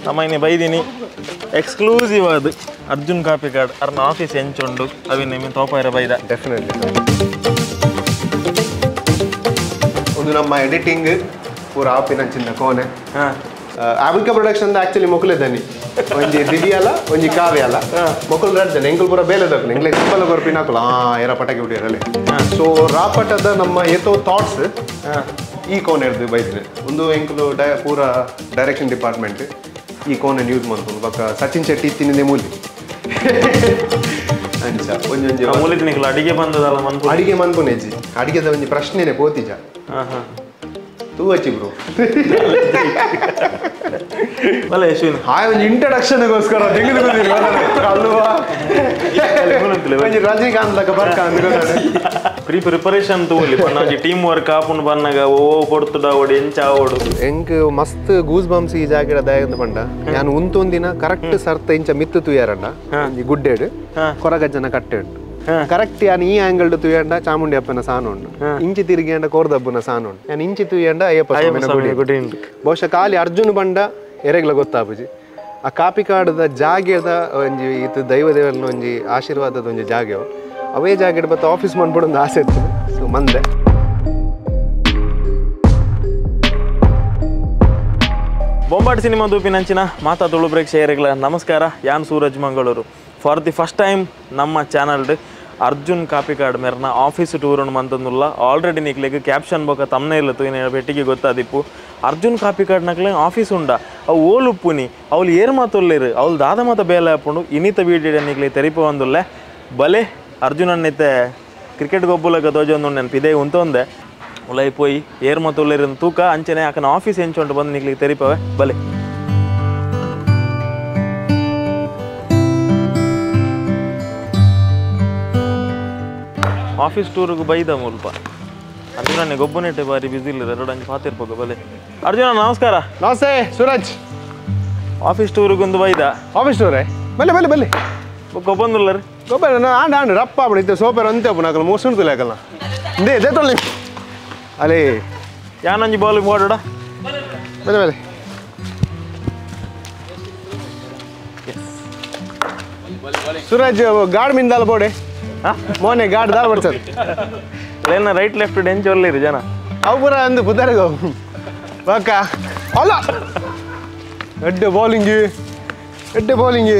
ನಮ್ಮನೆ ಬೈದಿನಿ ಎಕ್ಸ್ಕ್ಲೂಸಿವ್ ಅದು ಅರ್ಜುನ್ ಕಾಪಿಕಾಡ್ ಅರ್ನ ಆಫೀಸ್ ಎಂಚುಂಡು ಅವಿ ನಿಮ್ಮ ತೋಪಾಯಿರ ಬೈದ ಡೆಫಿನೆಟ್ಲಿ ಒಂದು ನಮ್ಮ ಎಡಿಟಿಂಗ್ ಪೂರ ಆಪಿನಂಚಿನ ಕೋನೆ Avika production actually mokule dani onji diviyala onji kavyala mokul radane engul pura bele dakne engle simple gor pinakula era pataki udiyarale so Raapata da namma eto thoughts ee kone irdu baidne undu engulu pura direction department ee kone use mantunu baka Sachin Shetty tininde muli ancha onji amulite nikla adige bandadala manpu adige manpuneji adige da onji prashnene potija तू अच्छी bro भले यशविन हाय ಒಂದು introduction ಗೋಸ್ಕರ ತೆಗೆದು ಬಂದಿರಿ ಅಲ್ವಾ ಒಂದು ರಜನಿಕಾಂತ್ ಲಕ ಬರ್ಕ ಅಂದ್ಕೊಂಡು ಪ್ರಿಪರೇಷನ್ ತೋಲಿ ಪನ್ನಾಜಿ ಟೀಮ್ ವರ್ಕ್ ಆಪುನ್ ಬನ್ನಗ ಓ ಕೊಡ್ತುಡ ಓಡಿ ಎಂಚ ಓಡು ಎಂಕ್ ಮಸ್ತ್ ಗೂಸ್ ಬಂಪ್ಸ್ ಈ ಜಾಗದ ದಯಂತ ಪಂಡ ನಾನು ಉಂತೊಂದಿನ ಕರೆಕ್ಟ್ ಸರ್ತ ಇಂಚ ಮಿತ್ತು ತುಯಾರಂಡ ಈ ಗುಡ್ಡೆಡ್ ಕೊರಗಜ್ಜನ ಕಟ್ಟೆಡ್ ಕರೆಕ್ಟ್ ಯಾನ್ ಈ ಆಂಗಲ್ ತುಯ್ಯಂಡ ಚಾಮುಂಡಿ ಅಪ್ಪನ ಸಾನ ಉಂಡು ಇಂಚಿ ತಿರುಗಿಯಂಡ ಕೋರ್ದಬ್ಬನ ಸಾನ ಉಂಡು ನಾನು ಇಂಚಿ ತುಯ್ಯಂಡ ಅಯ್ಯಪ್ಪ ಸ್ವಾಮಿನ ಗುಡಿ ಬಹುಶಃ ಖಾಲಿ ಅರ್ಜುನ್ ಬಂಡ ಎರೆಗ್ಲ ಗೊತ್ತಾಪುಜಿ ಆ ಕಾಪಿಕಾಡದ ಜಾಗೆದ ಒಂಜಿ ಇದು ದೈವ ದೇವರನ ಒಂಜಿ ಆಶೀರ್ವಾದದ ಒಂಜಿ ಜಾಗೆವು ಅವೇ ಜಾಗೆಡ್ ಬತ್ತ ಆಫೀಸ್ ಮಾಡ್ಬಿಡು ಒಂದು ಆಸೆ ಇತ್ತು ಸೊ ಮಂದೆ ಬೊಂಬಾಟ್ ಸಿನಿಮಾ ದೂಪಿನಂಚಿನ ಮಾತಾ ತುಳು ಪ್ರೇಕ್ಷಕರಿಗಳ ನಮಸ್ಕಾರ ಯಾನ್ Suraj Mangaluru for the first time ನಮ್ಮ ಚಾನಲ್ಡ್ ಅರ್ಜುನ್ ಕಾಪಿಕಾಡ್ ಮೇರ್ನ ಆಫೀಸ್ ಟೂರ್ ಮಂತಂದುಲ್ಲ ಆಲ್ರೆಡಿ ನಿಕ್ಲಿಗೆ ಕ್ಯಾಪ್ಷನ್ ಬೋಕ ತಮ್ಮನೇ ಇಲ್ಲ ತುಯಿನ ಬೆಟ್ಟಿಗೆ ಗೊತ್ತಾದಿಪ್ಪು ಅರ್ಜುನ್ ಕಾಪಿಕಾಡ್ ನಕ್ಲೆ ಆಫೀಸ್ ಉಂಡ ಅವು ಓಲುಪ್ಪುನಿ ಅವ್ಲು ಏರ್ ಮಾತೊಲ್ಲೇರು ಅವ್ಲು ದಾದ ಮಾತ ಬೇಲೆ ಹಾಕೊಂಡು ಇನ್ನಿತ ವೀಡಿಯೋ ನಿಕ್ಲಿ ತೆರಿಪ ಒಂದುಲ್ಲೆ ಬಲೆ ಅರ್ಜುನನ್ನೈತೆ ಕ್ರಿಕೆಟ್ ಗೊಬ್ಬುಲಗ ತೋಜೊಂದು ನೆನಪಿದೆ ಉಂತೊಂದೆ ಉಲೈ ಪೋಯಿ ಏರ್ ಮಾತೊಲ್ಲೇರಿನ ತೂಕ ಅಂಚನೆ ಆಕನ ಆಫೀಸ್ ಎಂಚೊಂಡು ಬಂದು ನಿಕ್ಲಿಗೆ ತೆರಿಪವೆ ಬಲೆ ಆಫೀಸ್ ಟೂರ್ಗೆ ಬೈದ ಮುಲ್ಪ ಅರ್ಜುನ ಗೊಬ್ಬನೆಟ್ಟೆ ಬಾರಿ ಬಿಸಿ ಇಲ್ಲ ಎರಡು ಅಂಚು ಪಾತಿರ್ಬೇಕು ಬಲೆ ಅರ್ಜುನ ನಮಸ್ಕಾರ ನಮಸ್ತೆ ಸೂರಜ್ ಆಫೀಸ್ ಟೂರ್ಗೊಂದು ಬೈದ ಆಫೀಸ್ ಟೂರೇ ಬಲ್ಲೆ ಬಲ್ಲೆ ಬಲ್ಲೆ ಗೊಬ್ಬಂದುಲ್ಲ ರೀ ಗೊಬ್ಬರ ಆಂಡ ಆಂಡ ರಪ್ಪ ಬಿಡಿತ್ತು ಸೋಪರ್ ಅಂತೆ ಅಪ್ಪ ನಾಕಲ್ಲ ಮೋಸಣ್ ತುಲಾಕಲ್ಲ ದೇ ದೇ ತೊಳ್ಳಿ ಅಲೇ ಯಾನಂಜಿ ಬಾಲಿಂಗ್ ಓಡಾಡ ಬಲ್ಲೆ ಬಲ್ಲೆ ಸೂರಜ್ ಗಾಡ್ ಮಿಂದಾಲ ಬೋಡೆ ಮೋನೆ ಗಾಡ್ ದಾಲ್ ಬಡ್ಸರ್ ಏನ ರೈಟ್ ಲೆಫ್ಟ್ ಡೆಂಚ್ ಒಳ್ಳಿರಿ ಜನ ಅವು ಪೂರ ಅಂದು ಪುದರ್ಗೋ ಬಾಕ ಅಲ್ಲ ಎಡ್ಡೆ ಬೌಲಿಂಗ್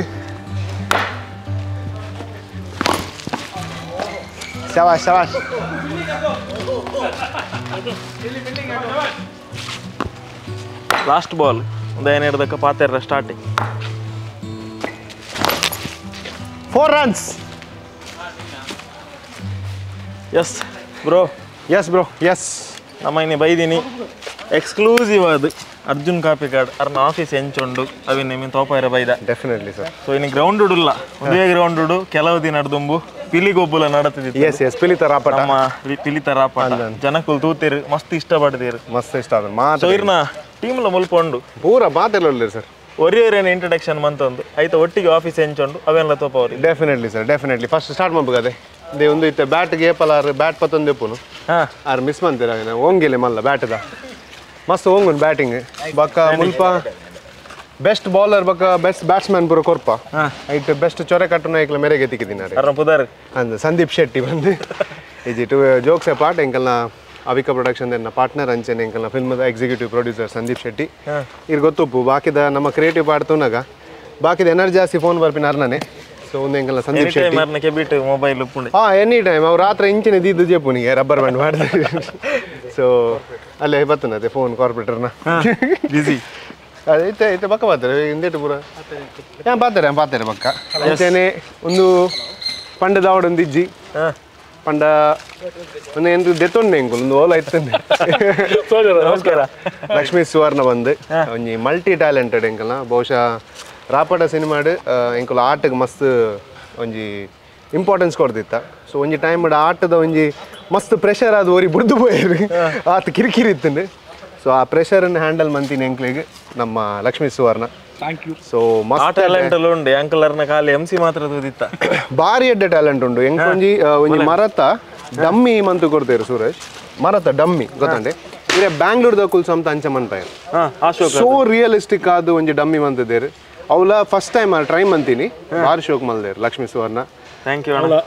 ಶವಾಶ್ ಶವಾಶ್ ಲಾಸ್ಟ್ ಬಾಲ್ ಒಂದು ಏನಿಡ್ದಕ್ಕ ಪಾತೆರ starting 4 runs yes bro yes ನಮ್ಮನೆ ಬೈದಿನಿ ಎಕ್ಸ್ಕ್ಲೂಸಿವ್ ಅದು ಅರ್ಜುನ್ ಕಾಪಿಕಾಡ್ ಅರ್ನ ಆಫೀಸ್ ಎಂಚುಂಡು ಅವಿ ನಿಮ್ಮ ತೋಪಾಯಿರ ಬೈದ ಡೆಫಿನೆಟ್ಲಿ ಸರ್ ಸೊ ಇನ್ನು ಗ್ರೌಂಡ್ ಇಲ್ಲ ಒಂದೇ ಗ್ರೌಂಡ್ ಕೆಲವು ದಿನ ನಡ್ದುಂಬು ಪಿಲಿಗೊಬ್ಬುಲ ನಡತಿದ್ದಿತ್ತು ಎಸ್ ಪಿಲಿತ ರಾಪಟ ನಮ್ಮ ಪಿಲಿತ ರಾಪಟ ಜನಕ್ಕುಲ್ ತೂತಿರು ಮಸ್ತ್ ಇಷ್ಟಪಡ್ತೀರಿ ಮಸ್ತ್ ಇಷ್ಟ ಆದ್ರೆ ಸೊ ಇರ್ನ ಟೀಮ್ಲ ಮುಲ್ಪೊಂಡು ಪೂರ ಮಾತೆಲ್ಲ ಸರ್ ಒರಿಯರೇನು ಇಂಟ್ರಡಕ್ಷನ್ ಮಂತೊಂದು ಆಯ್ತು ಒಟ್ಟಿಗೆ ಆಫೀಸ್ ಎಂಚುಂಡು ಅವೆಲ್ಲ ತೋಪವ್ರಿ definitely sir definitely first start ಮಾಡ್ಬೇಕದೆ ದೇ ಒಂದು ಇತ್ತೆ ಬ್ಯಾಟ್ಗೆ ಏಪಲಾರು ಬ್ಯಾಟ್ ಪತ್ತೊಂದು ಎಪ್ಪುನು ಆರು ಮಿಸ್ ಮಾಡ್ತೀರ ಓಂಗಿಲ್ಲ ಮಲ್ಲ ಬ್ಯಾಟ್ದ ಮಸ್ತ್ ಓಂಗುನ್ ಬ್ಯಾಟಿಂಗ್ ಬಕ್ಕ ಮುಲ್ಪ ಬೆಸ್ಟ್ ಬೌಲರ್ ಬಕ್ಕ ಬೆಸ್ಟ್ ಬ್ಯಾಟ್ಸ್ಮನ್ ಪೂರ ಕೊರ್ಪ ಐಟ್ ಬೆಸ್ಟ್ ಚೊರೆ ಕಟ್ಟುನ ಐಕ್ಲ ಮೆರೆಗೆ ತಿಕ್ಕಿದ್ದೀನಿ ಅಂದ ಸಂದೀಪ್ ಶೆಟ್ಟಿ ಬಂದು easy to jokes a part ಎಂಕಲ್ನ ಅವಿಕಾ ಪ್ರೊಡಕ್ಷನ್ ಎನ್ನ ಪಾರ್ಟ್ನರ್ ಅಂಚೆನೆ ಎಂಕಲ್ನ ಫಿಲ್ಮದ ಎಕ್ಸಿಕ್ಯೂಟಿವ್ ಪ್ರೊಡ್ಯೂಸರ್ ಸಂದೀಪ್ ಶೆಟ್ಟಿ ಇರ್ ಗೊತ್ತುಪ್ಪು ಬಾಕಿದ ನಮ್ಮ ಕ್ರಿಯೇಟಿವ್ ಪಾರ್ಟ್ ತುನಾಗ ಬಾಕಿದ ಎನರ್ಜಿ ಜಾಸ್ತಿ ಫೋನ್ ಬರ್ಪಿನ ಅರ್ನನೆ ಸೊ ಒಂದು ಎಂಕಲ್ನ Sandeep Shetty mobile any time ಅವ್ರು ರಾತ್ರಿ ಇಂಚಿನ ದಿದ್ದು ಜೇಪುನಿಗೆ ರಬ್ಬರ್ ಬ್ಯಾಂಡ್ ಮಾಡಿದ್ರೆ ಸೊ ಅಲ್ಲೇ ಬರ್ತನತೆ ಫೋನ್ ಕಾರ್ಪೊರೇಟರ್ನ ಬಿಸಿ ಅದೈತೆ ಐತೆ ಬಕ್ಕ ಬರ್ತಾರೆ ಹಿಂದೇಟು ಪೂರ ಪಾತಾರೆ ಬಕ್ಕ ಅಂಚೆನೆ ಒಂದು ಪಂಡದ ಒಂದು ಇಜ್ಜಿ ಪಂಡ ಒಂದು ಎಂದು ದೆತ್ತೊಂಡೆ ಎಂಕುಲ್ ಒಂದು ಓಲ ಇತ್ತು ನಮಸ್ಕಾರ ಲಕ್ಷ್ಮೀ ಸುವರ್ಣ ಬಂದು ಒಂಜಿ ಮಲ್ಟಿ ಟ್ಯಾಲೆಂಟೆಡ್ ಎಂಕಲ್ನ ಬಹುಶಃ ರಾಪಟ ಸಿನಿಮಾಡ್ ಎಂಕುಲ್ ಆಟಕ್ಕೆ ಮಸ್ತ್ ಒಂಜಿ ಇಂಪಾರ್ಟೆನ್ಸ್ ಕೊಡ್ತಿತ್ತ ಸೊ ಒಂಜಿ ಟೈಮ್ ಆಟದ ಒಂಜಿ ಮಸ್ತ್ ಪ್ರೆಷರ್ ಅದು ಓರಿ ಬುಡ್ದು ಪೋಯ್ರಿ ಆತ ಕಿರಿಕಿರಿ ಇತ್ತು ಸೊ ಆ ಪ್ರೆಷರನ್ನು ಹ್ಯಾಂಡಲ್ ಮಂತೀನಿ ಎಂಕ್ಲಿಗೆ ನಮ್ಮ Lakshmi Suvarna thank you so ಮಸ್ತ್ ಟ್ಯಾಲೆಂಟ್ ಉಂಡು ಅಂಕಲರ್ನ ಖಾಲಿ MC ಮಾತ್ರ ತೂದಿತ್ತ ಭಾರಿ ಎಡ್ಡೆ ಟ್ಯಾಲೆಂಟ್ ಉಂಡು ಎಂಕೊಂಜಿ ಒಂಜಿ ಮರತ ಡಮ್ಮಿ ಮಂತು ಕೊಡ್ತೇರು ಸೂರಜ್ ಮರತ ಡಮ್ಮಿ ಗೊತ್ತಂಡೆ ಇರೇ ಬ್ಯಾಂಗ್ಳೂರ್ದ ಕುಲ್ಸ ಅಂತ ಅಂಚ ಮನ್ಪಾಯ ಸೋ ರಿಯಲಿಸ್ಟಿಕ್ ಆದ ಒಂಜಿ ಡಮ್ಮಿ ಮಂತದೇರು ಅವಳ ಫಸ್ಟ್ ಟೈಮ್ ಟ್ರೈ ಮಂತೀನಿ ಭಾರಿ ಶೋಕ್ ಮಲ್ದೇರು ಲಕ್ಷ್ಮೀ ಸುವರ್ಣ ಥ್ಯಾಂಕ್ ಯು ಅಣ್ಣ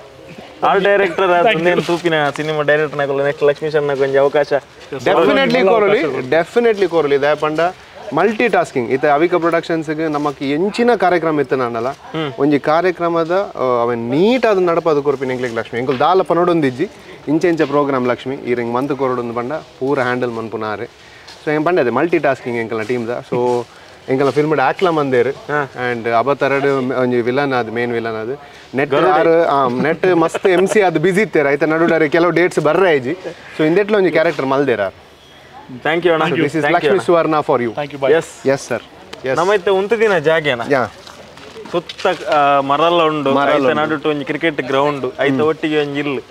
ಆಲ್ ಡೈರೆಕ್ಟರ್ ತೂಪಿನ ಸಿನಿಮಾ ಡೈರೆಕ್ಟರ್ ನೆಕ್ಸ್ಟ್ ಲಕ್ಷ್ಮೀ ಸಣ್ಣ ಕೊಂಚ ಅವಕಾಶ ಡೆಫಿನೆಟ್ಲಿ ಕೋರಲಿ ದೇ ಪಂಡ ಮಲ್ಟಿ ಟಾಸ್ಕಿಂಗ್ ಇತ್ತೆ ಅವಿಕ ಪ್ರೊಡಕ್ಷನ್ಸ್ಗೆ ನಮಕ್ ಎಂಚಿನ ಕಾರ್ಯಕ್ರಮ ಇತ್ತು ನಾನಲ್ಲ ಒಂಜಿ ಕಾರ್ಯಕ್ರಮದ ಅವನ್ ನೀಟ್ ಆದ ನಡಪದು ಕೊರ್ಪಿನ ಎಂಕ್ಲಿಗೆ ಲಕ್ಷ್ಮಿ ಎಂಕುಲ್ ದಾಲಪ್ಪ ನೋಡೊಂದಿಜ್ಜಿ ಇಂಚೆ ಪ್ರೋಗ್ರಾಮ್ ಲಕ್ಷ್ಮಿ ಈ ರಿಂಗ್ ಮಂತ್ ಕೊರಡೊಂದು ಬಂಡ ಪೂರ ಹ್ಯಾಂಡಲ್ ಮನ್ಪುನಾರೆ ಸೊ ಹೆಂಗೆ ಬಂಡದೆ ಮಲ್ಟಿ ಟಾಸ್ಕಿಂಗ್ ಎಂಕಲ್ನ ಟೀಮ್ದ ಸೊ ಎಂಕಲ್ನ ಫಿಲ್ಮ್ ಆಕ್ಲ ಮಂದೇರು ಆ್ಯಂಡ್ ಅಬತ್ತರಡು ಒಂಜಿ ವಿಲನ್ ಅದು ಮೇನ್ ವಿಲನ್ ಅದು ನೆಟ್ ಮಸ್ತ್ MC ಅದು ಬಿಸಿ ಇತ್ತೇರ ಆಯ್ತಾ ನಡುಡಾರೆ ಕೆಲವು ಡೇಟ್ಸ್ ಬರ್ರೆ ಐಜಿ ಸೊ ಇಂದೆಟ್ಲ ಒಂಜಿ ಕ್ಯಾರೆಕ್ಟರ್ ಮಲ್ದೇರ ಥ್ಯಾಂಕ್ ಯು ಅಣ್ಣ this is Lakshmi Suvarna for you yes sir ನಮ್ಮೈತೆ ಒಂದು ದಿನ ಜಾಗೇನ ಸುತ್ತ ಮರಲ್ಲ ಉಂಡು ನಡುಟು ಒಂಜಿ ಕ್ರಿಕೆಟ್ ಗ್ರೌಂಡ್ ಐತ ಒಟ್ಟಿಗೆ ಒಂಜಿ ಇಲ್ಲು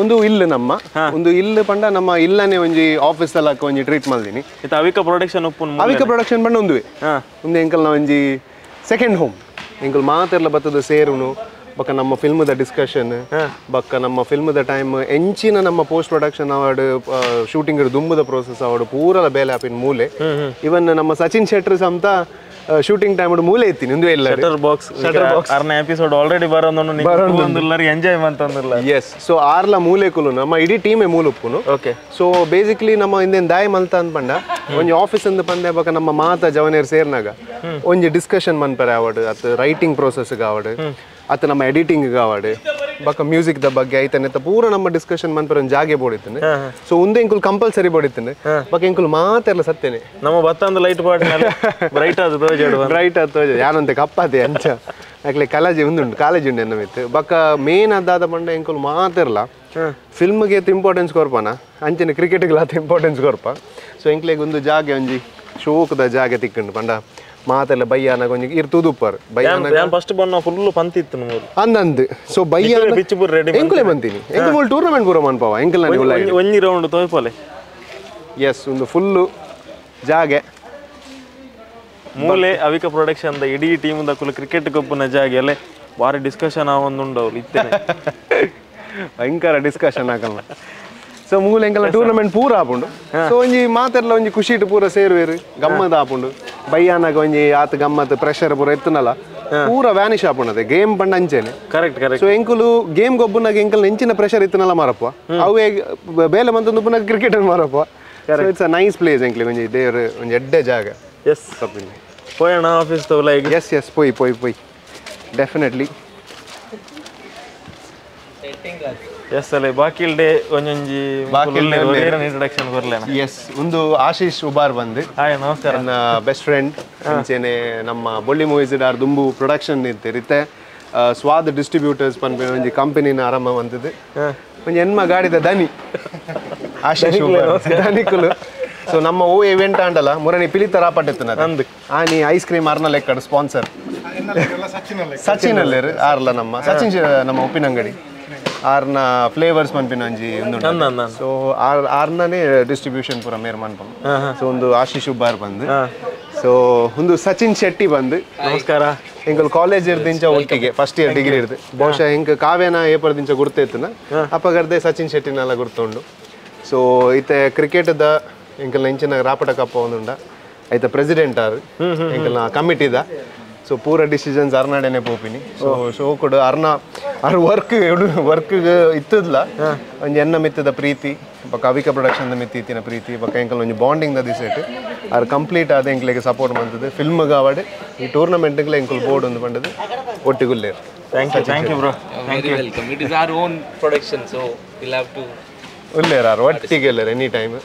ಒಂದು ಇಲ್ಲು ನಮ್ಮ ಒಂದು ಇಲ್ಲು ಪಂಡ ನಮ್ಮ ಇಲ್ಲನೇ ಒಂಜಿ ಆಫೀಸ್ ಎಲ್ಲ ಒಂಜಿ ಟ್ರೀಟ್ ಮಲ್ದಿನಿ ಇತ್ತ ಅವಿಕ ಪ್ರೊಡಕ್ಷನ್ ಅವಿಕ ಪ್ರೊಡಕ್ಷನ್ ಪಂಡ ಒಂದುವೆ ಒಂದು ಎಂಕಲ್ನ ಒಂಜಿ ಸೆಕೆಂಡ್ ಹೋಮ್ ಎಂಕಲ್ ಮಾತೆರ್ಲ ಬತ್ತದ ಸೇರುನು ಬಕ್ಕ ನಮ್ಮ ಫಿಲ್ಮ್ದ ಡಿಸ್ಕಷನ್ ಬಕ್ಕ ನಮ್ಮ ಫಿಲ್ಮ್ದ ಟೈಮ್ ಎಂಚಿನ ನಮ್ಮ ಪೋಸ್ಟ್ ಪ್ರೊಡಕ್ಷನ್ ಅವಾರ್ಡ್ ಶೂಟಿಂಗ್ ದುಂಬುದ ಪ್ರೋಸೆಸ್ ಅವಾರ್ಡ್ ಪೂರಲ ಬೇಲೆ ಆಪಿನ ಮೂಲೆ ಇವನ್ ನಮ್ಮ ಸಚಿನ್ ಶೆಟ್ರ್ ಸಂತ ಶೂಟಿಂಗ್ ಟೈಮ್ ಮೂಲೆ ಇತ್ತೀನಿ ಒಂದು ಎಲ್ಲ ಶಟರ್ ಎಪಿಸೋಡ್ ಆಲ್ರೆಡಿ ಬರೋದು ಎಂಜಾಯ್ ಮಂತಂದಿಲ್ಲ ಎಸ್ ಸೊ ಆರ್ಲ ಮೂಲೆಕುಲು ನಮ್ಮ ಇಡೀ ಟೀಮೇ ಮೂಲುಪ್ಪುನು ಓಕೆ ಸೊ ಬೇಸಿಕ್ಲಿ ನಮ್ಮ ಹಿಂದೇನು ದಾಯಿ ಮಲ್ತ ಅಂದ್ಪಂಡ ಒಂಜಿ ಆಫೀಸ್ ಅಂದ ಪಂದೆ ಬಕ್ಕ ನಮ್ಮ ಮಾತ ಜವನೇರ್ ಸೇರ್ನಾಗ ಒಂಜಿ ಡಿಸ್ಕಷನ್ ಮನ್ಪರೆ ಆವಡ್ ಅತ್ ರೈಟಿಂಗ್ ಪ್ರೋಸೆಸ್ಗೆ ಆವಡ್ ಅತ್ ನಮ್ಮ ಎಡಿಟಿಂಗ್ ಆವಡ್ ಬಕ್ಕ ಮ್ಯೂಸಿಕ್ ದ ಬಗ್ಗೆ ಐತನೆ ಪೂರ ನಮ್ಮ ಡಿಸ್ಕಷನ್ ಮನ್ಪರೆ ಒಂದು ಜಾಗೆ ಬೋಡಿತ್ತನೆ ಸೊ ಒಂದೇ ಇಂಕುಲ್ ಕಂಪಲ್ಸರಿ ಬೋಡಿತ್ತನೆ ಬಕ್ಕ ಇಂಕುಲ್ ಮಾತೆಲ್ಲ ಸತ್ತೇನೆ ನಮ್ಮ ಬತ್ತಂದ ಲೈಟ್ ಪಾಟ್ ಬ್ರೈಟ್ ಆದ ಬ್ರೈಟ್ ಆದ ಯಾನಂತೆ ಕಪ್ಪಾತೆ ಅಂಚ ಯಾಕಲೆ ಕಾಲೇಜಿ ಉಂದುಂಡು ಕಾಲೇಜ್ ಉಂಡು ಎನ್ನಮಿತ್ತು ಬಕ್ಕ ಮೇನ್ ಅದಾದ ಪಂಡ ಇಂಕುಲ್ ಮಾತೆರ್ಲ ಫಿಲ್ಮ್ಗೆ ಇಂಪಾರ್ಟೆನ್ಸ್ ಕೊರ್ಪನ ಅಂಚನೆ ಕ್ರಿಕೆಟ್ಗೆ ಆತ ಇಂಪಾರ್ಟೆನ್ಸ್ ಕೊರ್ಪ ಸೊ ಇಂಕ್ಲೆಗ್ ಒಂದು ಜಾಗೆ ಒಂಜಿ ಶೋಕದ ಜಾಗೆ ತಿಕ್ಕಂಡು ಪಂಡ ಮಾತೆಲ್ಲ ಬಯ್ಯಾನ ಕೊಂಚ ಇರ್ತುದುಪ್ಪರ್ ಬಯ್ಯಾನ ಫಸ್ಟ್ ಬನ್ನ ಫುಲ್ ಪಂತಿತ್ತು ನಮ್ಮದು ಅಂದಂದು ಸೊ ಬಯ್ಯಾನ ಪಿಚ್ ಪೂರ ರೆಡಿ ಎಂಕುಲೆ ಬಂತೀನಿ ಎಂಕುಲ್ ಟೂರ್ನಮೆಂಟ್ ಪೂರ ಮನ್ಪವ ಎಂಕಲ್ ನಾನು ಒಂಜಿ ರೌಂಡ್ ತೋಯ್ಪಲೆ ಎಸ್ ಒಂದು ಫುಲ್ಲು ಜಾಗೆ ಮೂಲೆ ಅವಿಕ ಪ್ರೊಡಕ್ಷನ್ ದ ಇಡೀ ಟೀಮ್ ದ ಕುಲ ಕ್ರಿಕೆಟ್ ಕಪ್ಪುನ ಜಾಗೆ ಅಲ್ಲೇ ಬಾರಿ ಡಿಸ್ಕಷನ್ ಆವೊಂದುಂಡು ಅವ್ರು ಇತ್ತೇನೆ ಭಯಂಕರ ಡಿಸ್ಕಷನ್ ಆಗಲ್ಲ ಸೊ ಮೂಲೆ ಎಂಕಲ್ನ ಟೂರ್ನಮೆಂಟ್ ಪೂರ ಆಪುಂಡು ಸೊ ಒಂಜಿ ಮಾತೆರ್ಲ ಒಂಜಿ ಖುಷಿಟ್ ಪೂರ ಸೇರುವೇರು ಗಮ್ಮತ್ ಆಪುಂಡು ಬಯ್ಯಾನಾಗ ಒಂಜಿ ಆತ ಗಮ್ಮತ್ ಪ್ರೆಷರ್ ಪೂರ ಎತ್ತನಲ್ಲ ಪೂರ ವ್ಯಾನಿಶ್ ಆಪುಂಡದೆ ಗೇಮ್ ಪಂಡ ಅಂಚೆನೆ ಕರೆಕ್ಟ್ ಸೊ ಎಂಕುಲು ಗೇಮ್ ಗೊಬ್ಬನಾಗ ಎಂಕಲ್ ಎಂಚಿನ ಪ್ರೆಷರ್ ಇತ್ತನಲ್ಲ ಮಾರಪ್ಪ ಅವೇ ಬೇಲೆ ಮಂತೊಂದು ಪುನಃ ಕ್ರಿಕೆಟ್ ಮಾರಪ್ಪ so it's a nice place ಎಂಕ್ಲಿ ಒಂಜಿ ದೇವ್ರ ಒಂಜಿ ಎಡ್ಡೆ ಜಾಗ ಎಸ್ ತಪ್ಪಿಲ್ಲ ಪೋಯಣ್ಣ ಆಫೀಸ್ ತಗೊಲ್ಲ ಈಗ ಎಸ್ ಪೋಯ್ ಡೆಫಿನೆಟ್ಲಿ ಎಸ್ ಅಲ್ಲೇ ಬಾಕಿ ಡೇ ಒಂಜೊಂಜಿ ಇಂಟ್ರೊಡಕ್ಷನ್ ಬರ್ಲೇನ ಎಸ್ ಒಂದು ಆಶೀಶ್ ಉಬಾರ್ ಬಂದು ಹಾಯ್ ನಮಸ್ಕಾರ ನನ್ನ ಬೆಸ್ಟ್ ಫ್ರೆಂಡ್ ಅಂಚೆನೆ ನಮ್ಮ ಬೊಳ್ಳಿ ಮೂವೀಸ್ ಇಡಾರ್ ದುಂಬು ಪ್ರೊಡಕ್ಷನ್ ಇತ್ತೆ ಸ್ವಾದ್ ಡಿಸ್ಟ್ರಿಬ್ಯೂಟರ್ಸ್ ಪನ್ಪೆ ಒಂಜಿ ಕಂಪನಿನ ಆರಂಭ ಬಂದದ್ದು ಒಂಜಿ ಹೆಣ್ಮ ಗಾಡಿದ ದನಿ ಆಶೀಶ್ ಉಬಾರ್ ದನಿಕುಲು ಸೊ ನಮ್ಮ ಓ ಇವೆಂಟ್ ಆಂಡಲ್ಲ ಮುರಣಿ ಪಿಲಿತ ರಾಪಟ್ ಎತ್ತನ ಅಂದು ಆನಿ ಐಸ್ ಕ್ರೀಮ್ ಆರ್ನ ಲೆಕ್ಕಡ್ ಸ್ಪಾನ್ಸರ್ ಸಚಿನ್ ಅಲ್ಲೇರು ಆರ್ಲ ನಮ್ಮ ಸಚಿನ್ ನಮ್ಮ ಉಪ್ಪಿನಂಗಡಿ ಆರ್ನ ಫ್ಲೇವರ್ಸ್ ಮನ್ಪಿನ ಒಂಜಿ ಒಂದು ಸೊ ಆರ್ನೇ ಡಿಸ್ಟ್ರಿಬ್ಯೂಷನ್ ಪೂರ ಮೇರ್ ಮನ್ಪಂ ಸೊ ಒಂದು ಆಶೀಶ್ ಉಬ್ಬಾರ್ ಬಂದು ಸೊ ಒಂದು ಸಚಿನ್ ಶೆಟ್ಟಿ ಬಂದು ನಮಸ್ಕಾರ ಎಂಕಲ್ ಕಾಲೇಜ್ ಇರ್ದಿಂಚ ಒಟ್ಟಿಗೆ ಫಸ್ಟ್ ಇಯರ್ ಡಿಗ್ರಿ ಇರ್ದು ಬಹುಶಃ ಹಿಂಗೆ ಕಾವ್ಯನ ಏಪರ್ದಿಂಚ ಗುರ್ತೇತನ ಅಪ್ಪಗರ್ದೆ ಸಚಿನ್ ಶೆಟ್ಟಿನೆಲ್ಲ ಗುರ್ತುಂಡು ಸೊ ಈತೆ ಕ್ರಿಕೆಟ್ದ ಎಂಕಲ್ನ ಇಂಚಿನ ರಾಪಟ ಕಪ್ಪ ಒಂದುಂಡ ಐತ ಪ್ರೆಸಿಡೆಂಟ್ ಆರು ಎಂಕಲ್ನ ಕಮಿಟಿದ ಸೊ ಪೂರ ಡಿಸಿಷನ್ಸ್ ಅರ್ನಾಡೆನೆ ಪೋಪಿನಿ ಸೊ ಶೋ ಕೊಡು ಅರ್ ವರ್ಕ್ ಇತ್ತದ್ಲ ಒಂಜಿ ಎನ್ನ ಮಿತ್ತದ ಪ್ರೀತಿ ಬಕ್ಕ ಅವಿಕ ಪ್ರೊಡಕ್ಷನ್ ಮಿತ್ತಿನ ಪ್ರೀತಿ ಬಕ್ಕ ಎಂಕಲ್ ಒಂಜಿ ಬಾಂಡಿಂಗ್ ದ ದಿಸೆಟ್ ಅರ್ ಕಂಪ್ಲೀಟ್ ಆದ ಎಂಕ್ಲೆಗೆ ಸಪೋರ್ಟ್ ಮಾಡ್ತದೆ ಫಿಲ್ಮ್ಗೆ ಆವಡ್ ಈ ಟೂರ್ನಮೆಂಟ್ಗೆ ಎಂಕಲ್ ಬೋರ್ಡ್ ಒಂದು ಬಂದದ್ದು ಒಟ್ಟಿಗುಲ್ಲೇರು thank you bro welcome. It is our own production, so we'll have to ಉಲ್ಲೇರಾರು ಒಟ್ಟಿಗೆ ಎಲ್ಲರು ಎನಿ ಟೈಮ್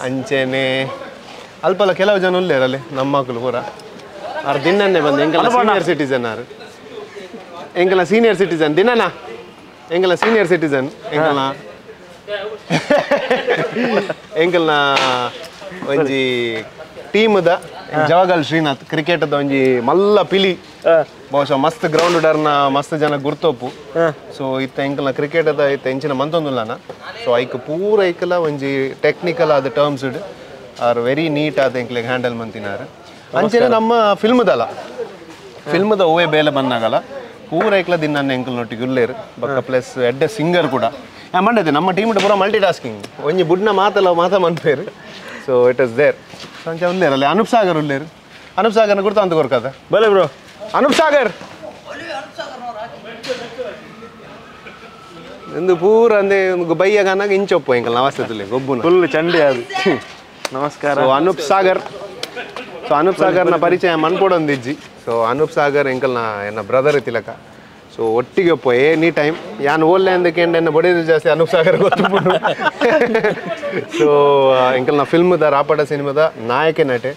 ಅಂಚೆನೆ ಅಲ್ಪಲ್ಲ ಕೆಲವು ಜನ ಉಲ್ಲೇರಲ್ಲಿ ನಮ್ಮ ಮಕ್ಕಳು ಪೂರ ಅವ್ರು ದಿನನ್ನೇ ಬಂದು ಎಂಗೆಲ್ಲ ಸೀನಿಯರ್ ಸಿಟಿಸನ್ ಆರು ಎಂಗೆಲ್ಲ ಸೀನಿಯರ್ ಸಿಟಿಸನ್ ದಿನನ ಎಂಗೆಲ್ಲ ಸೀನಿಯರ್ ಸಿಟಿಸನ್ ಎಂಗೆಲ್ನ ಒಂಜಿ ಟೀಮ್ದ ಜವಾಗಲ್ ಶ್ರೀನಾಥ್ ಕ್ರಿಕೆಟ್ದ ಒಂಜಿ ಮಲ್ಲ ಪಿಲಿ ಬಹುಶಃ ಮಸ್ತ್ ಗ್ರೌಂಡ್ ಡರ್ನ ಮಸ್ತ್ ಜನ ಗುರ್ತೋಪು ಸೊ ಇತ್ತ ಎಂಕಲ್ನ ಕ್ರಿಕೆಟ್ದ ಇತ್ತ ಎಂಚಿನ ಮಂತೊಂದುಲ್ಲನ ಸೊ ಐಕ್ ಪೂರ ಐಕಲ ಒಂಜಿ ಟೆಕ್ನಿಕಲ್ ಆದ ಟರ್ಮ್ಸ್ ಆರ್ ವೆರಿ ನೀಟ್ ಆದ ಎಂಕ್ಲೆಗ್ ಹ್ಯಾಂಡಲ್ ಮಂತಿನಾರು ಅಂಚೆನೆ ನಮ್ಮ ಫಿಲ್ಮ್ದ ಓವೇ ಬೇಲೆ ಬಂದಾಗಲ್ಲ ಪೂರ ಐಕ್ಲ ದಿನ ಎಂಕಲ್ ನೊಟ್ಟಿಗೆ ಉಲ್ಲೇರು ಬಕ್ಕ ಪ್ಲಸ್ ಎಡ್ಡೆ ಸಿಂಗರ್ ಕೂಡ ಮಂಡೈತೆ ನಮ್ಮ ಟೀಮ್ ಪೂರ ಮಲ್ಟಿ ಟಾಸ್ಕಿಂಗ್ ಒಂಜಿ ಬುಡ್ನ ಮಾತ ಮನ್ಪೇರು ಸೊ ಇಟ್ ಇಸ್ ದೇರ್ ಸಂಚ ಉಲ್ಲೇರು ಅಲ್ಲಿ ಅನೂಪ್ ಸಾಗರ್ ಉಲ್ಲೇರು ಅನೂಪ್ ಸಾಗರ್ನ ಗುರ್ತ ಅಂತ ಕೊರ್ಕದ ಬಲೆ ಬ್ರೋ ಅನೂಪ್ ಸಾಗರ್ ಒಂದು ಪೂರ ಅಂದೆ ಬೈಯಾಗನಾಗ ಇಂಚೊಪ್ಪು ಎಂಕಲ್ ನವಸ್ತದಲ್ಲಿ ಗೊಬ್ಬುನ ಫುಲ್ ಚಂಡಿ ಅದು ನಮಸ್ಕಾರ ಅನೂಪ್ ಸಾಗರ್ ಸೊ ಅನೂಪ್ ಸಾಗರ್ನ ಪರಿಚಯ ಮನ್ಪೊಡೊಂದಿಜ್ಜಿ ಸೊ ಅನೂಪ್ ಸಾಗರ್ ಎಂಕಲ್ನ ಎನ್ನ ಬ್ರದರ್ ತಿಲಕ ಸೊ ಒಟ್ಟಿಗೆ ಒಪ್ಪು ಎನಿ ಟೈಮ್ ಯಾನ್ ಓಲ್ಲೆ ಅಂದಕ್ಕೆ ಎನ್ನ ಬಡಿಯೋದು ಜಾಸ್ತಿ ಅನೂಪ್ ಸಾಗರ್ ಗೊತ್ತುಬಿಡು ಸೊ ಎಂಕಲ್ನ ಫಿಲ್ಮ್ದ ರಾಪಟ ಸಿನಿಮಾದ ನಾಯಕ ನಟೆ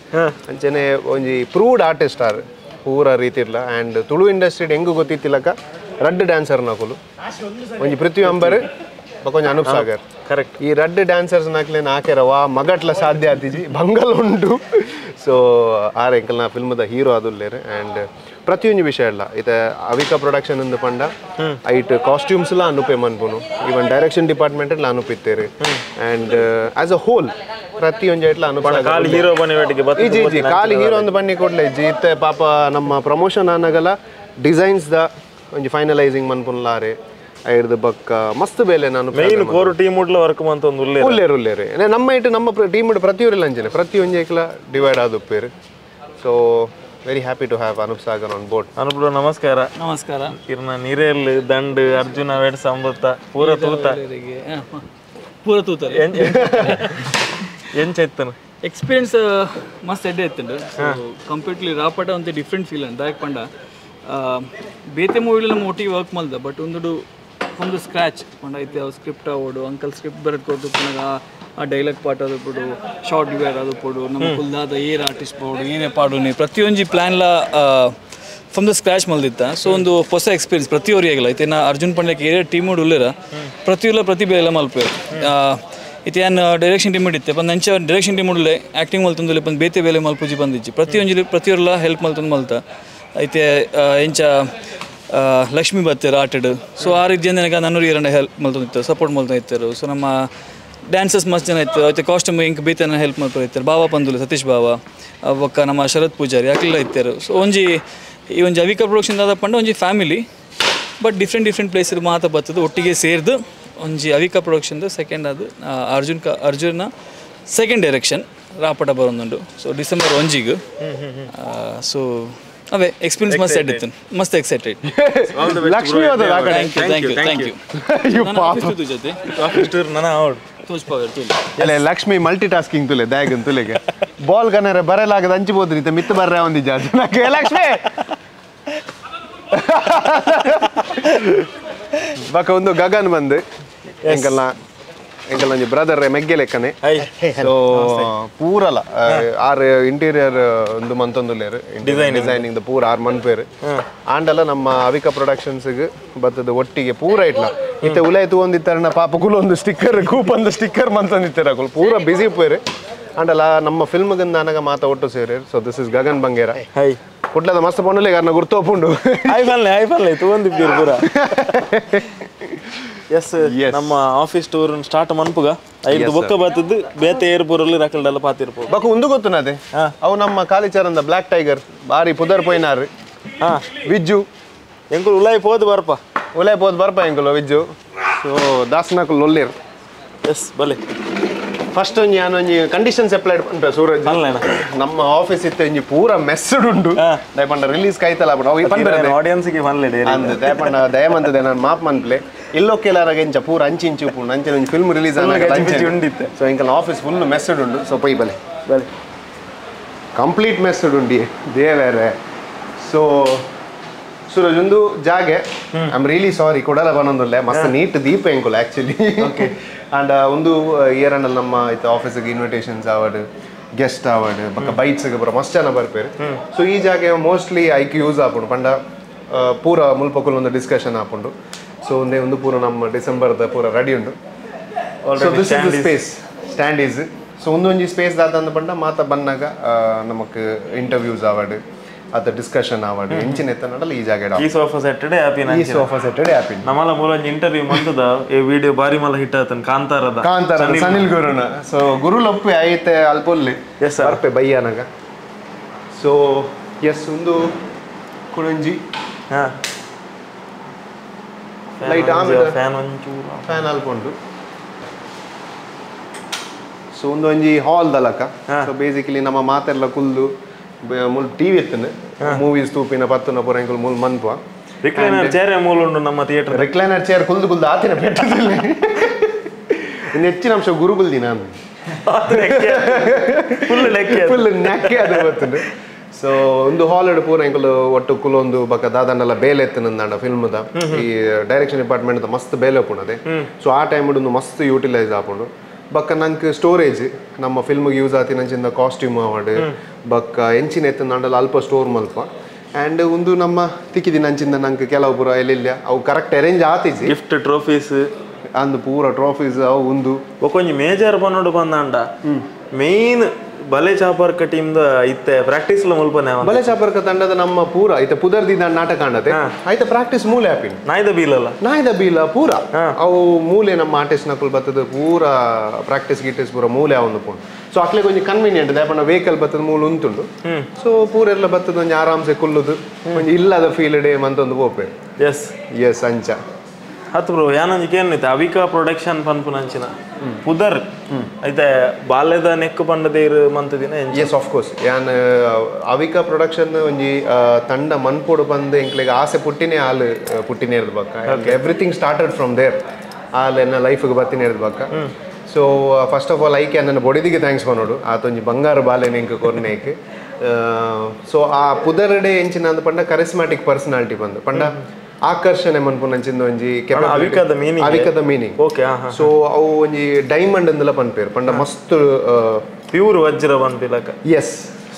ಅಂಚನೆ ಒಂಜಿ ಪ್ರೂವ್ಡ್ ಆರ್ಟಿಸ್ಟ್ ಆರ್ ಪೂರ ರೀತಿ ಇರ್ಲ ಆ್ಯಂಡ್ ತುಳು ಇಂಡಸ್ಟ್ರಿ ಹೆಂಗೂ ಗೊತ್ತಿತ್ತಿಲಕ ರಡ್ ಡ್ಯಾನ್ಸರ್ ನಕುಲು ಒಂಜಿ ಪೃಥ್ವಿ ಅಂಬರ್ ಕೊಂಚ ಅನೂಪ್ ಸಾಗರ್ ಕರೆಕ್ಟ್ ಈ ರಡ್ ಡ್ಯಾನ್ಸರ್ಸ್ ನಾಕ್ಲೇನು ಹಾಕ್ಯಾರವ ಮಗಟ್ಲ ಸಾಧ್ಯ ಆತಿಜಿ ಬಂಗಲ್ ಉಂಟು ಸೊ ಆರ್ ಎಂಕಲ್ನ ಫಿಲ್ಮ್ದ ಹೀರೋ ಅದುಲ್ಲೇರು ಆ್ಯಂಡ್ ಪ್ರತಿಯೊಂದು ವಿಷಯ ಇಲ್ಲ ಇದು ಅವಿಕಾ ಪ್ರೊಡಕ್ಷನ್ ಇಂದ ಪಂಡ ಐಟ್ ಕಾಸ್ಟ್ಯೂಮ್ಸ್ಲ ಅನುಪೆ ಮನ್ಪುನು ಈವನ್ ಡೈರೆಕ್ಷನ್ ಡಿಪಾರ್ಟ್ಮೆಂಟ್ ಅನುಪಿತ್ತೇರು ಆ್ಯಂಡ್ ಆಸ್ ಅ ಹೋಲ್ ಪ್ರತಿಯೊಂದು ಐಟ್ಲ ಕಾಲಿ ಹೀರೋ ಇಜಿ ಖಾಲಿ ಹೀರೋ ಒಂದು ಬನ್ನಿ ಕೊಡ್ಲೆ ಇಜ್ಜಿ ಇತ್ತೆ ಪಾಪ ನಮ್ಮ ಪ್ರಮೋಷನ್ ಅನ್ನಗಲ ಡಿಸೈನ್ಸ್ದ ಒಂಜಿ ಫೈನಲೈಸಿಂಗ್ ಮನ್ಪುನ್ಲಾರೆ ಐಡ್ದು ಬಕ್ಕ ಮಸ್ತ್ ಬೇಲೆ ನಾನು ಮೇನ್ ಕೋರ್ ಟೀಮ್ ಉಡ್ಲ ವರ್ಕ್ ಮಂತ ಒಂದು ಉಲ್ಲೇರು ನಮ್ಮ ಇಟ್ಟು ನಮ್ಮ ಟೀಮ್ ಪ್ರತಿಯೊರಿಲ್ಲ ಅಂಜನೆ ಪ್ರತಿಯೊಂದು ಏಕಲ ಡಿವೈಡ್ ಆದುಪ್ಪೇರು so very happy to have Anoop Sagar on board Anoop ನಮಸ್ಕಾರ ಕಿರಣ ನೀರೇಲ್ ದಂಡ್ ಅರ್ಜುನ ವೇಡ್ ಸಂಬತ್ತ ಪೂರ ತೂತ ಎಂಚೆತ್ತನು ಎಕ್ಸ್ಪೀರಿಯನ್ಸ್ ಮಸ್ತ್ ಎಡ್ಡೆ ಎತ್ತಂಡು ಕಂಪ್ಲೀಟ್ಲಿ ರಾಪಟ ಅಂತ ಡಿಫ್ರೆಂಟ್ ಫೀಲ್ ಅಂತ ಯಾಕೆ ಪಂಡ ಬೇತೆ ಮೂವಿಲಿ ನಮ್ಮ ಒಟ್ಟಿಗೆ ವರ್ಕ್ ಮಾಡ್ದೆ ಬಟ್ ಒಂದು ಫ್ರಮ್ ದ ಸ್ಕ್ರ್ಯಾಚ್ ಪಂಡ ಐತೆ ಅವು ಸ್ಕ್ರಿಪ್ಟ್ ಆಗೋಡು ಅಂಕಲ್ ಸ್ಕ್ರಿಪ್ಟ್ ಬರೆದು ಕೊಟ್ಟು ಪುನಃ ಆ ಡೈಲಾಗ್ ಪಾಟ್ ಅದು ಬಿಡು ಶಾರ್ಟ್ ಡಿವೈಡ್ ಅದು ಕೊಡು ನಮ್ಮ ಕುಲ್ದಾದ ಏರ್ ಆರ್ಟಿಸ್ಟ್ ಪಾಡು ಏನೇ ಪಾಡು ನೀ ಪ್ರತಿಯೊಂದು ಪ್ಲ್ಯಾನ್ಲ ಫ್ರಮ್ ದ ಸ್ಕ್ರ್ಯಾಚ್ ಮಲ್ದಿತ್ತ ಸೊ ಒಂದು ಹೊಸ ಎಕ್ಸ್ಪೀರಿಯನ್ಸ್ ಪ್ರತಿಯೊರಿಯಾಗಿಲ್ಲ ಐತೆ ನಾ ಅರ್ಜುನ್ ಪಂಡ್ಯಕ್ಕೆ ಏನೇ ಟೀಮ್ ಉಳ್ಳೇರ ಪ್ರತಿಭೆ ಎಲ್ಲ ಮಲ್ಪೇರು ಇತ್ತು ಏನು ಡೈರೆಕ್ಷನ್ ಟೀಮ್ ಇತ್ತೆ ಬಂದು ಅಂಚ ಡೈರೆಕ್ಷನ್ ಟೀಮ್ ಉಳ್ಳೇ ಆ್ಯಕ್ಟಿಂಗ್ ಮಲ್ತಂದು ಬಂದು ಬೇತೆ ಬೇಲೆ ಮಲ್ಪುಜಿ ಬಂದಿಜ್ಜಿ ಪ್ರತಿಯೊರ್ಲ ಹೆಲ್ಪ್ ಮಲ್ತಂದು ಮಲ್ತ ಐತೆ ಎಂಚ ಲಕ್ಷ್ಮಿ ಬತ್ತೇರು ಆಟಡ್ ಸೊ ಆ ರೀತಿ ನನಗೆ ನನ್ನೂರು ಎರಡು ಹೆಲ್ಪ್ ಮಲ್ತಂದಿತ್ತು ಸಪೋರ್ಟ್ ಮಲ್ತಾ ಇರ್ತಾರೆ ಸೊ ನಮ್ಮ ಡ್ಯಾನ್ಸರ್ಸ್ ಮಸ್ತ್ ಜನ ಇತ್ತು ಐತೆ ಕಾಸ್ಟ್ಯೂಮ್ ಇಂಕ್ ಬೇತನ ಹೆಲ್ಪ್ ಮಾಡ್ಕೊಂಡು ಇರ್ತಾರೆ ಬಾಬಾ ಪಂದುಲು ಸತೀಶ್ ಬಾಬಾ ಒಕ್ಕ ನಮ್ಮ ಶರತ್ ಪೂಜಾರಿ ಯಾಕೆಲ್ಲ ಇರ್ತಾರೆ ಸೊ ಈ ಒಂಜಿ ಅವಿಕಾ ಪ್ರೊಡಕ್ಷನ್ ಆದ ಪಂಡ ಒಂಜಿ ಫ್ಯಾಮಿಲಿ ಬಟ್ ಡಿಫ್ರೆಂಟ್ ಪ್ಲೇಸ್ ಮಾತಾ ಬರ್ತದೆ ಒಟ್ಟಿಗೆ ಸೇರಿದು ಒಂಜಿ ಅವಿಕಾ ಪ್ರೊಡಕ್ಷನ್ದು ಸೆಕೆಂಡ್ ಅದು ಅರ್ಜುನ ಸೆಕೆಂಡ್ ಡೈರೆಕ್ಷನ್ ರಾಪಟ ಬರೋದುಂಡು ಸೊ ಡಿಸೆಂಬರ್ 1 ಸೊ ಅವೇ ಎಕ್ಸ್ಪೀರಿಯನ್ಸ್ ಮಸ್ತ್ ಎಡ್ಡಿತ್ತು ಮಸ್ತ್ ಎಕ್ಸೈಟೆಡ್ ಲಕ್ಷ್ಮಿ ಥ್ಯಾಂಕ್ ಯು ಜೊತೆ ಅಲ್ಲ ಲಕ್ಷ್ಮಿ ಮಲ್ಟಿ ಟಾಸ್ಕಿಂಗ್ ತುಲೆ ದಾಯಗನ್ ತುಲೆಗೆ ಬಾಲ್ ಗನರ ಬರಲಾಗದ ಹಂಚಿಬೋದು ರೀತಿ ಮಿತ್ತು ಬರ್ರೆ ಒಂದಿ ಜಾರ್ಜ್ ಲಕ್ಷ್ಮಿ ಬಕ ಒಂದು ಗಗನ್ ಬಂದು ಎಂಕಲ್ನ ಒಂಜಿ ಬ್ರದರ್ ಮೆಗ್ಗೆ ಲೆಕ್ಕನೆ ಸೊ ಪೂರಲ ಆರ್ ಇಂಟೀರಿಯರ್ ಒಂದು ಮಂತೊಂದುಲ್ಲೇರು ಡಿಸೈನಿಂಗ್ ಪೂರ ಆರ್ ಮನ್ಪೇರು ಆಂಡಲ ನಮ್ಮ ಅವಿಕಾ ಪ್ರೊಡಕ್ಷನ್ಸ್ಗೆ ಬರ್ತದ ಒಟ್ಟಿಗೆ ಪೂರ ಇಟ್ಲ ಇತ್ತೆ ಉಲಾಯ್ತು ಒಂದಿತ್ತಾರ ಪಾಪ ಕುಲ ಒಂದು ಸ್ಟಿಕ್ಕರ್ ಕೂಪಂದು ಸ್ಟಿಕ್ಕರ್ ಮಂತೊಂದಿತ್ತಾರ ಪೂರ ಬಿಸಿ ಪೇರು ಆಂಡಲ ನಮ್ಮ ಫಿಲ್ಮ್ಗೆ ನನಗ ಮಾತ ಒಟ್ಟು ಸೇರಿ so this is Gagan Bangera ಕುಟ್ಲದ ಮಸ್ತ್ ಪೊಂಡಲೆ ಕಾರಣ ಗುರ್ತೋಪುಂಡು ಐಫನ್ಲೆ ತಗೊಂಡಿದ್ದೀರಿ ಪೂರ ಎಸ್ ನಮ್ಮ ಆಫೀಸ್ ಟೂರ್ ಸ್ಟಾರ್ಟ್ ಮನ್ಪುಗ ಐದು ಬೊಕ್ಕ ಬರ್ತದ್ದು ಬೇತೆ ಏರ್ಪುರಲ್ಲಿ ರಕಲ್ಡೆಲ್ಲ ಪಾತಿರ್ಬೋದು ಬಕ ಒಂದು ಗೊತ್ತುನದೆ ಅವು ನಮ್ಮ ಕಾಲಿಚಾರಂದ ಬ್ಲಾಕ್ ಟೈಗರ್ ಬಾರಿ ಪುದರ್ ಪೋಯ್ನಾರು ವಿಜ್ಜು ಎಂಕುಲು ಉಲಾಯ್ ಪೋದು ಬರ್ಪ ಎಂಕುಲು ವಿಜ್ಜು ಸೊ ದಾಸ್ನಕುಲ್ ಒಳ್ಳೇರು ಎಸ್ ಬಲೆ ಫಸ್ಟ್ ಒಂಜಿ ಒಂಜಿ ಕಂಡೀಷನ್ಸ್ ಅಪ್ಲೈಡ್ ಪಂಪ ಸೂರಜ್ ನಮ್ಮ ಆಫೀಸ್ ಇತ್ತೆ ಒಂಜಿ ಪೂರ ಮೆಸ್ಸಡ್ ಉಂಡು ದಯಪಂಡ ರಿಲೀಸ್ ಕೈತಲ್ಲ ಆಡಿಯನ್ಸ್ಗೆ ದಯಪಂಡ ದಯಮಂತದೆ ನಾನು ಮಾಪ್ ಮನ್ಪ್ಲೆ ಇಲ್ಲೋ ಕೆಲರಾಗ ಎಂಚ ಪೂರ ಅಂಚಿಂಚು ಉಂಡು ಅಂಚೆ ಒಂದು ಫಿಲ್ಮ್ ರಿಲೀಸ್ ಉಂಡಿತ್ತೆ ಸೊ ಇಂಕಲ್ ಆಫೀಸ್ ಫುಲ್ ಮೆಸ್ಸಡ್ ಉಂಡು ಸೊ ಪೈ ಬಲೆ ಕಂಪ್ಲೀಟ್ ಮೆಸ್ಸಡ್ ಉಂಡಿ ದೇವೇರೆ ಸೊ ಸೂರಜ್ ಒಂದು ಜಾಗೆ ಐ ಆಮ್ ರಿಯಲಿ ಸಾರಿ ಕೊಡಲ ಬನ್ನೊಂದುಲ್ಲೆ ಮಸ್ತ್ ನೀಟ್ ದೀಪ ಎಂಕುಲು ಆ್ಯಕ್ಚುಲಿ ಆ್ಯಂಡ್ ಒಂದು ಇಯರ್ ಅಂಡಲ್ಲಿ ನಮ್ಮ ಇತ್ತು ಆಫೀಸಿಗೆ ಇನ್ವಿಟೇಷನ್ಸ್ ಆವಡ್ ಗೆಸ್ಟ್ ಆವಡ್ ಬಕ್ಕ ಬೈಟ್ಸ್ಗೆ ಪೂರ ಮಸ್ತ್ ಜನ ಬರ್ಪೇರು ಸೊ ಈ ಜಾಗೆ ಮೋಸ್ಟ್ಲಿ ಐಕ್ ಯೂಸ್ ಆಪುಂಡು ಪಂಡ ಪೂರ ಮುಲ್ಪಕುಲ್ ಒಂದು ಡಿಸ್ಕಷನ್ ಆಪುಂಡು ಸೊ ಒಂದೇ ಒಂದು ಪೂರ ನಮ್ಮ ಡಿಸೆಂಬರ್ದ ಪೂರ ರೆಡಿ ಉಂಡು so this is the space stand is so ಒಂದೊಂಜಿ ಸ್ಪೇಸ್ ದಾದಂದು ಪಂಡ ಮಾತ ಬನ್ನಾಗ ನಮಕ್ ಇಂಟರ್ವ್ಯೂಸ್ ಆವಡ್ ಅದ ಡಿಸ್ಕಷನ್ ಆವಡ್ ಎಂಚಿನ ಎತ್ತನಡಲ್ಲ ಈ ಜಾಗ ಈ ಸೋಫಾ ಸೆಟ್ಟಡೆ ಹ್ಯಾಪಿ ನಮ್ಮಲ ಮೂಲಂಜಿ ಇಂಟರ್ವ್ಯೂ ಮಂತದ ಈ ವಿಡಿಯೋ ಬಾರಿ ಮಲ್ಲ ಹಿಟ್ ಆತನ್ ಕಾಂತಾರದ ಸನಿಲ್ ಗುರುನ ಸೊ ಗುರುಲ್ ಒಪ್ಪಿ ಐತೆ ಅಲ್ಪೊಲ್ಲಿ ಬರ್ಪೆ ಬಯ್ಯನಗ ಸೊ ಎಸ್ ಒಂದು ಕುಣಂಜಿ ಲೈಟ್ ಆಮೇಲೆ ಫ್ಯಾನ್ ಒಂಚೂರು ಫ್ಯಾನ್ ಅಲ್ಕೊಂಡು ಸೊ ಒಂದೊಂಜಿ ಹಾಲ್ ದಲಕ ಸೊ ಬೇಸಿಕಲಿ ನಮ್ಮ ಮಾತೆಲ್ಲ ಕುಲ್ದು ಮುಲ್ ಟಿವಿ ಎತ್ತನೆ ಮೂವೀಸ್ ತೂಪಿನ ಪತ್ತುನ ಪೂರ ಎಂಕುಲು ಮುಲ್ ಮನ್ಪ ರಿಕ್ಲೈನರ್ ಚೇರ್ ಮೂಲ ಉಂಟು ನಮ್ಮ ಥಿಯೇಟರ್ ರಿಕ್ಲೈನರ್ ಚೇರ್ ಕುಲ್ದು ಆತಿನ ಪೆಟ್ಟದಲ್ಲಿ ಇನ್ನು ಹೆಚ್ಚಿನ ಅಂಶ ಗುರುಗುಲ್ದಿ ನಾನು ಫುಲ್ ನೆಕ್ಕೆ ಅದು ಗೊತ್ತುಂಡು ಸೊ ಒಂದು ಹಾಲಿಡ್ ಪೂರ ಎಂಕುಲು ಒಟ್ಟು ಕುಲೊಂದು ಬಕ್ಕ ದಾದನ್ನೆಲ್ಲ ಬೇಲೆ ಎತ್ತನಂದ ಫಿಲ್ಮ್ದ ಈ ಡೈರೆಕ್ಷನ್ ಡಿಪಾರ್ಟ್ಮೆಂಟ್ ಮಸ್ತ್ ಬೇಲೆ ಒಪ್ಪುಣದೆ ಸೊ ಆ ಟೈಮ್ ಒಂದು ಮಸ್ತ್ ಯೂಟಿಲೈಸ್ ಆಪುಂಡು ಬಕ್ಕ ನಂಗೆ ಸ್ಟೋರೇಜ್ ನಮ್ಮ ಫಿಲ್ಮ್ಗೆ ಯೂಸ್ ಆತಿ ನಂಚಿಂದ ಕಾಸ್ಟ್ಯೂಮ್ ಅವಾರ್ಡ್ ಬಕ್ಕ ಎಂಚಿನ ಎತ್ತಂದಾಂಡಲ್ಲ ಅಲ್ಪ ಸ್ಟೋರ್ ಮಲ್ಪ ಆ್ಯಂಡ್ ಒಂದು ನಮ್ಮ ತಿಕ್ಕಿದಿ ನಂಚಿಂದ ನಂಗೆ ಕೆಲವು ಪೂರ ಎಲ್ಲಿಲ್ಲ ಅವು ಕರೆಕ್ಟ್ ಅರೇಂಜ್ ಆತಿಸಿ ಗಿಫ್ಟ್ ಟ್ರೋಫೀಸ್ ಅಂದು ಪೂರ ಟ್ರೋಫೀಸ್ ಅವು ಒಂದು ಕೊಂಚ ಮೇಜರ್ ಬಂದೋಡು ಬಂದಾಂಡ ಮೇನ್ ಬಲೆ ಚಾಪರ್ಕ ಟೀಮ್ದ ಇತ್ತೆ ಪ್ರಾಕ್ಟೀಸ್ ಮುಲ್ಪನೆ ಬಲೆ ಚಾಪರ್ಕ ತಂಡದ ನಮ್ಮ ಪೂರ ಐತೆ ಪುದರ್ದಿದ್ದ ನಾಟಕ ಕಾಣತೆ ಐತೆ ಪ್ರಾಕ್ಟೀಸ್ ಮೂಲೆ ಆಪಿನ್ ನಾಯ್ದ ಬೀಲ ಪೂರ ಅವು ಮೂಲೆ ನಮ್ಮ ಆರ್ಟಿಸ್ಟ್ ನಕಲ್ ಬರ್ತದ ಪೂರ ಪ್ರಾಕ್ಟೀಸ್ ಗಿಟೀಸ್ ಪೂರ ಮೂಲೆ ಅವಂದು ಪೂರ್ಣ ಸೊ ಅಕ್ಲೆ ಕೊಂಚ ಕನ್ವೀನಿಯಂಟ್ ದಾಪಣ್ಣ ವೆಹಿಕಲ್ ಬರ್ತದ ಮೂಲ ಉಂಟುಂಡು ಸೊ ಪೂರ ಎಲ್ಲ ಬರ್ತದ ಒಂಜಿ ಆರಾಮ್ಸೆ ಕುಲ್ಲುದು ಒಂಜಿ ಇಲ್ಲದ ಫೀಲ್ ಡೇ ಮಂತೊಂದು ಪೋಪೆ ಎಸ್ ಅಂಚ ಹತ್ತು ಬ್ರೋ ಯಾನಂಜಿಕೆ ಏನೈತೆ ಅವಿಕಾ ಪ್ರೊಡಕ್ಷನ್ ಪನ್ಪುನಂಚಿನ ಪುದರ್ ಐತೆ ಬಾಲ್ಯದ ನೆಕ್ಕು ಪಂಡದೇರು ಮಂತದಿನ ಎಸ್ ಆಫ್ ಕೋರ್ಸ್ ಯಾನ್ ಅವಿಕಾ ಪ್ರೊಡಕ್ಷನ್ ಒಂಜಿ ತಂಡ ಮನ್ಪೋಡು ಬಂದು ಎಂಕ್ಲೆಗೆ ಆಸೆ ಪುಟ್ಟಿನೇ ಹಾಲು ಪುಟ್ಟಿನೇ ಇರೋದು ಬಕ್ಕ ಎವ್ರಿಥಿಂಗ್ ಸ್ಟಾರ್ಟೆಡ್ ಫ್ರಮ್ ದೇರ್ ಹಾಲು ಎನ್ನ ಲೈಫ್ಗೆ ಬತ್ತಿನೇ ಇರೋದು ಬಕ್ಕ ಸೊ ಫಸ್ಟ್ ಆಫ್ ಆಲ್ ಐಕೆ ನನ್ನ ಬೊಡಿದಿಗೆ ಥ್ಯಾಂಕ್ಸ್ ಕೊನೋಡು ಆತೊಂಜಿ ಬಂಗಾರ ಬಾಲೆನ ಎಂಕ್ ಕೊರ್ನೇಕ್ ಸೊ ಆ ಪುದರ್ಡೆ ಎಂಚಿನ ಅಂದ ಪಂಡ ಕರಿಸ್ಮ್ಯಾಟಿಕ್ ಪರ್ಸನಾಲಿಟಿ ಬಂದು ಪಂಡ ಆಕರ್ಷಣೆ ಮನ್ಪುನಂಚಿಂದ ಒಂಜಿ ಅವಿಕದ ಮೀನಿಂಗ್ ಓಕೆ ಸೊ ಅವು ಒಂಜಿ ಡೈಮಂಡ್ ಅಂದೆಲ್ಲ ಪನ್ಪೇರು ಪಂಡ ಮಸ್ತ್ ಪ್ಯೂರ್ ವಜ್ರ ಪನ್ಪಿಲಕ ಎಸ್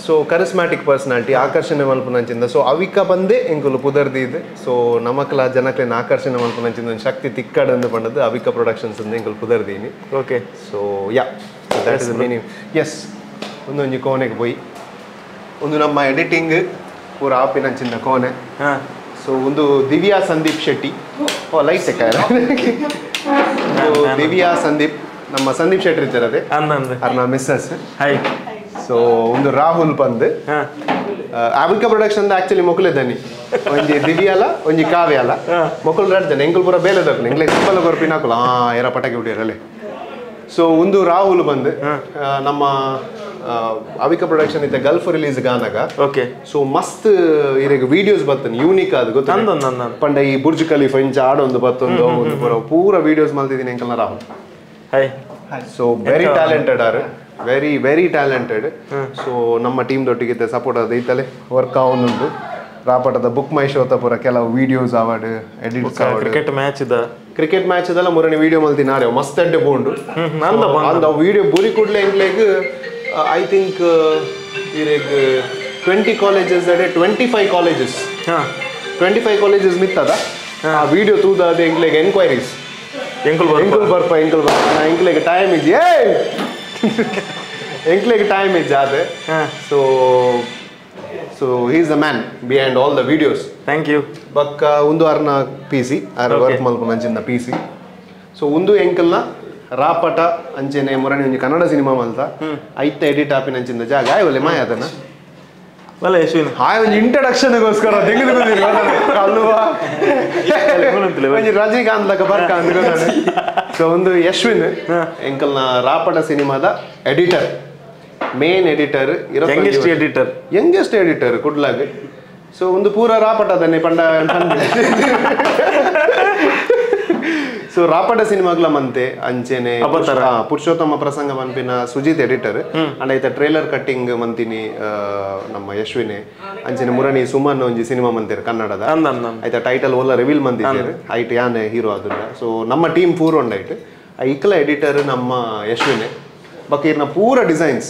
ಸೊ ಕರಿಸ್ಮ್ಯಾಟಿಕ್ ಪರ್ಸನಾಲಿಟಿ ಆಕರ್ಷಣೆ ಮಲ್ಪುನಂಚಿಂದ ಸೊ ಅವಿಕ ಬಂದೇ ಎಂಕುಲು ಪುದರ್ದಿದೆ ಸೊ ನಮಕ್ಲ ಜನಕ್ಲೇನ ಆಕರ್ಷಣೆ ಮಲ್ಪುನಂಚಿಂದ ಒಂದು ಶಕ್ತಿ ತಿಕ್ಕಡಂದು ಪಂಡದು ಅವಿಕ ಪ್ರೊಡಕ್ಷನ್ಸ್ ಅಂದ ಎಂಕುಲು ಪುದರ್ದೀನಿ okay so yeah that is the meaning yes ಒಂದೊಂಜಿ ಕೋಣೆಗೆ ಪೋಯಿ ಒಂದು ನಮ್ಮ ಎಡಿಟಿಂಗ್ ಪೂರ ಆಪಿನಂಚಿಂದ ಕೋಣೆ ಸೊ ಒಂದು ದಿವ್ಯಾ ಸಂದೀಪ್ ಶೆಟ್ಟಿ ಲೈಟ್ ಸೆಕ್ಕಾರ ದಿವ್ಯಾ ಸಂದೀಪ್ ನಮ್ಮ ಸಂದೀಪ್ ಶೆಟ್ಟಿ ಇರ್ತಾರೆ ಅದೇ ಅವ್ರ ಮಿಸ್ಸಸ್ ಸೊ ಒಂದು ರಾಹುಲ್ ಬಂದು ಅವಿಕಾ ಪ್ರೊಡಕ್ಷನ್ ಆಕ್ಚುಲಿ ಮೊಕಲೇದಾನಿ ಒಂಜಿ ದಿವ್ಯಾಲ ಒಂಜಿ ಕಾವ್ಯಾಲ ಮೊಕಲ್ ರಾಡ್ದಾನೆ ಎಂಕುಲ್ ಪೂರ ಬೇಲೆ ದಕ್ಕಲು ಎಂಗ್ಲೆ ಸಿಂಪಲ್ ಕೊರ್ಪಿನ ಹಾಕಲ್ಲ ಯಾರ ಪಟಾಕಿ ಬಿಟ್ಟಿರಲ್ಲೇ ಸೊ ಒಂದು ರಾಹುಲ್ ಬಂದು ನಮ್ಮ ಅವಿಕಾ ಪ್ರೊಡಕ್ಷನ್ ಇತ್ತೆ ಗಲ್ಫ್ ರಿಲೀಸ್ ಗಾನಾಗ ಓಕೆ ಸೊ ಮಸ್ತ್ ಇರೆಗ್ ವಿಡಿಯೋಸ್ ಬರ್ತನೆ ಯೂನಿಕ್ ಆದ ಗೊತ್ತ ಪಂಡ ಈ ಬುರ್ಜ್ ಖಲೀಫಾ ಇಂಚ ಆಡೊಂದು ಬತ್ತೊಂದು ಒಂದು ಪೂರ ವಿಡಿಯೋಸ್ ಮಲ್ತಿದ್ದೀನಿ ಎಂಕಲ್ನ Rahul so very talented are very talented so ನಮ್ಮ ಟೀಮ್ ದೊಟ್ಟಿಗೆ ಸಪೋರ್ಟ್ ಅದ ಐತಲೆ ವರ್ಕ್ ಆವೊಂದುಂಟು ರಾಪಟದ ಬುಕ್ ಮೈ ಶೋತ ಪೂರ ಕೆಲವು videos award edits award cricket match ಅದೆಲ್ಲ ಮೂರನೇ ವಿಡಿಯೋ ಮಲ್ತಿ ನಾಳೆ ಮಸ್ತ್ ಅಡ್ಡೆ ಬೋಂಡು ಅಂದ ವಿಡಿಯೋ ಬುರಿ ಕೂಡಲೇ ಎಂಗ್ಲೇಗ್ ಐ ಥಿಂಕ್ ಇರೆಗ್ 20 ಕಾಲೇಜಸ್ ಅಡೆ 25 ಕಾಲೇಜಸ್ 25 ಕಾಲೇಜಸ್ ಮಿತ್ತದ ಆ ವಿಡಿಯೋ ತೂದಾದ ಎಂಗ್ಲೇಗ್ ಎನ್ಕ್ವೈರೀಸ್ ಎಂಕುಲ್ ಬರ್ಪ ಎಂಕ್ಲೆಗ್ ಟೈಮ್ ಇಜ್ಜಿ ಎಂಕ್ಲೆಗ್ ಟೈಮ್ ಇಜ್ಜ ಅದೆ so he is the man behind all the videos thank you ಬಕ್ಕ ಒಂದು ಅರ್ನ ಪಿ ಸಿ ಅರ್ ವರ್ಕ್ ಮಲ್ಪ ಅಂಚಿನ ಪಿ ಸಿ ಸೊ ಒಂದು ಎಂಕಲ್ನ ರಾಪಟ ಅಂಚೆನೆ ಮೊರಣಿ ಒಂಜಿ ಕನ್ನಡ ಸಿನಿಮಾ ಮಲ್ತ ಐತ ಎಡಿಟ್ ಆಪಿನ ಅಂಚಿನ ಜಾಗ ಆಯ್ವಲ್ಲೆ ಮಾಯ ಅದನ್ನ ಹಾಯ್ ಒಂದು ಇಂಟ್ರಡಕ್ಷನ್ಗೋಸ್ಕರ ಅಲ್ವಾ ಒಂಜಿ ರಜನಿಕಾಂತ್ ಲಕ ಬರ್ಕ ಅಂದ್ಕೊಂಡು ಸೊ ಒಂದು ಯಶ್ವಿನ್ ಎಂಕಲ್ನ ರಾಪಟ ಸಿನಿಮಾದ editor main editor youngest editor ಕುಡ್ಲಾಗ್ ಸೊ ಒಂದು ಪೂರ ರಾಪಟದನ್ನೇ ಪಂಡ ಸೊ ರಾಪಟ ಸಿನಿಮಾಗ್ಲ ಮಂತೆ ಅಂಚೆನೆ ಪುರುಷೋತ್ತಮ ಪ್ರಸಂಗ ಮನ್ಪಿನ ಸುಜಿತ್ ಎಡಿಟರ್ ಅಂಡ್ ಐತ ಟ್ರೇಲರ್ ಕಟ್ಟಿಂಗ್ ಮಂತಿನಿ ನಮ್ಮ ಯಶ್ವಿನಿ ಅಂಚೆನೆ ಮುರಣಿ ಸುಮನ್ ಒಂಜಿ ಸಿನಿಮಾ ಮಂತಿರು ಕನ್ನಡದ ಐತ ಟೈಟಲ್ ಓಲ್ಲ ರಿವೀಲ್ ಮಂತಿದ್ದೇರು ಐಟ್ ಯಾನೆ ಹೀರೋ ಅದನ್ನ ಸೊ ನಮ್ಮ ಟೀಮ್ ಪೂರ ಉಂಡೈಟ್ ಐಕ್ಲ ಎಡಿಟರ್ ನಮ್ಮ ಯಶ್ವಿನಿ ಬಕ್ಕ ಇರ್ನ ಪೂರ ಡಿಸೈನ್ಸ್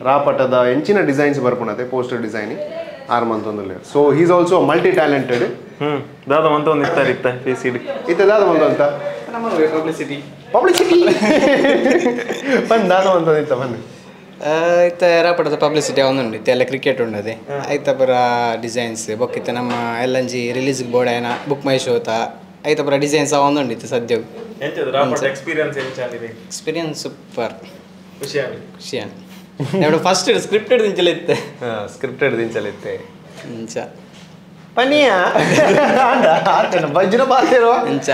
ರಾಪಟದ ಎಂಚಿನ ಡಿಸೈನ್ಸ್ ಬರ್ಪುಣತೆ ಪೋಸ್ಟರ್ ಡಿಸೈನಿಂಗ್ 6 ಮಂತ್ ಒಂದು so he's also multi talented ದಾದ ಮಂತ ಒಂದು ಇತ್ತ ಪಿಸಿಡಿ ಇತ್ತ ದಾದ ಮಂತ ಅಂತ ಪಬ್ಲಿಸಿಟಿ ಬಂದು ದಾದ ಮಂತ ಇತ್ತ ಬನ್ನಿ ಐತ ರಾಪಟದ ಪಬ್ಲಿಸಿಟಿ ಅವನುಂಡು ಇತ್ತ ಎಲ್ಲ ಕ್ರಿಕೆಟ್ ಉಂಡದೆ ಐತ ಪುರ ಡಿಸೈನ್ಸ್ ಬೊಕ್ಕಿತ್ತ ನಮ್ಮ ಎಲ್ಲಂಜಿ ರಿಲೀಸ್ಗೆ ಬೋರ್ಡ್ ಏನ ಬುಕ್ ಮೈ ಶೋತ ಐತ ಪುರ ಡಿಸೈನ್ಸ್ ಅವನುಂಡು ಇತ್ತು ಸದ್ಯ ಎಕ್ಸ್ಪೀರಿಯನ್ಸ್ ಸೂಪರ್ ಖುಷಿಯಾನ್ ಫಸ್ಟ್ ಸ್ಕ್ರಿಪ್ಟೆಡ್ ದಿಂಚಲಿತ್ತೆ ಸ್ಕ್ರಿಪ್ಟೆಡ್ ದಿಂಚಲಿತ್ತೆ ಇಂಚ ಪನಿಯಾ ವಜ್ರ ಬಾತಿರೋ ಇಂಚ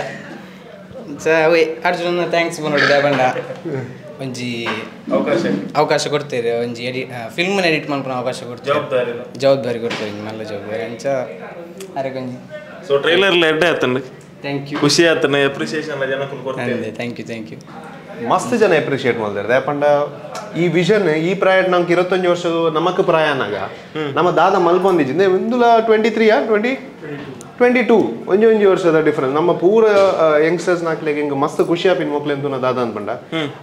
ಇಂಚ ಅವೇ ಅರ್ಜುನ್ ಥ್ಯಾಂಕ್ಸ್ ನೋಡಿದ ಬಂಡ ಒಂಜಿ ಅವಕಾಶ ಕೊಡ್ತೀರಿ ಒಂಜಿ ಫಿಲ್ಮ್ನ ಎಡಿಟ್ ಮಾಡ್ಕೊಂಡು ಅವಕಾಶ ಕೊಡ್ತೀರಿ ಜವಾಬ್ದಾರಿ ಕೊಡ್ತೀರಿ ಮಲ್ಲ ಜವಾಬ್ದಾರಿ ಅಂಚ ಅರಗೊಂಜಿ ಸೊ ಟ್ರೈಲರ್ ಎಡ್ಡೆ ಆತಂడి ಥ್ಯಾಂಕ್ ಯು ಖುಷಿ ಆತನ ಅಪ್ರಿಸಿಯೇಷನ್ ಜನಕ್ಕೆ ಕೊಡ್ತೀವಿ ಥ್ಯಾಂಕ್ ಯು ಮಸ್ತ್ ಜನ ಅಪ್ರಿಷಿಯೇಟ್ ಮಾಡ್ತಾರೆ ಯಾಕಂಡ ಈ ವಿಷನ್ ಈ ಪ್ರಾಯ ನಮ್ಗೆ 21 ವರ್ಷದ ನಮಕ್ ಪ್ರಾಯನಾಗ ನಮ್ಮ ದಾದ ಮಲ್ಪೊಂದಿಜಿಂದ ಇಂದುಲ 22 ಒಂಜಿ ವರ್ಷದ ಡಿಫರೆನ್ಸ್ ನಮ್ಮ ಪೂರ ಯಂಗ್ಸ್ಟರ್ಸ್ ನಾಕ್ಲಿಗೆ ಹಿಂಗೆ ಮಸ್ತ್ ಖುಷಿ ಆಪಿನ ಮಕ್ಳೆಂದು ನಾ ದಾದ ಅನ್ಪಂಡ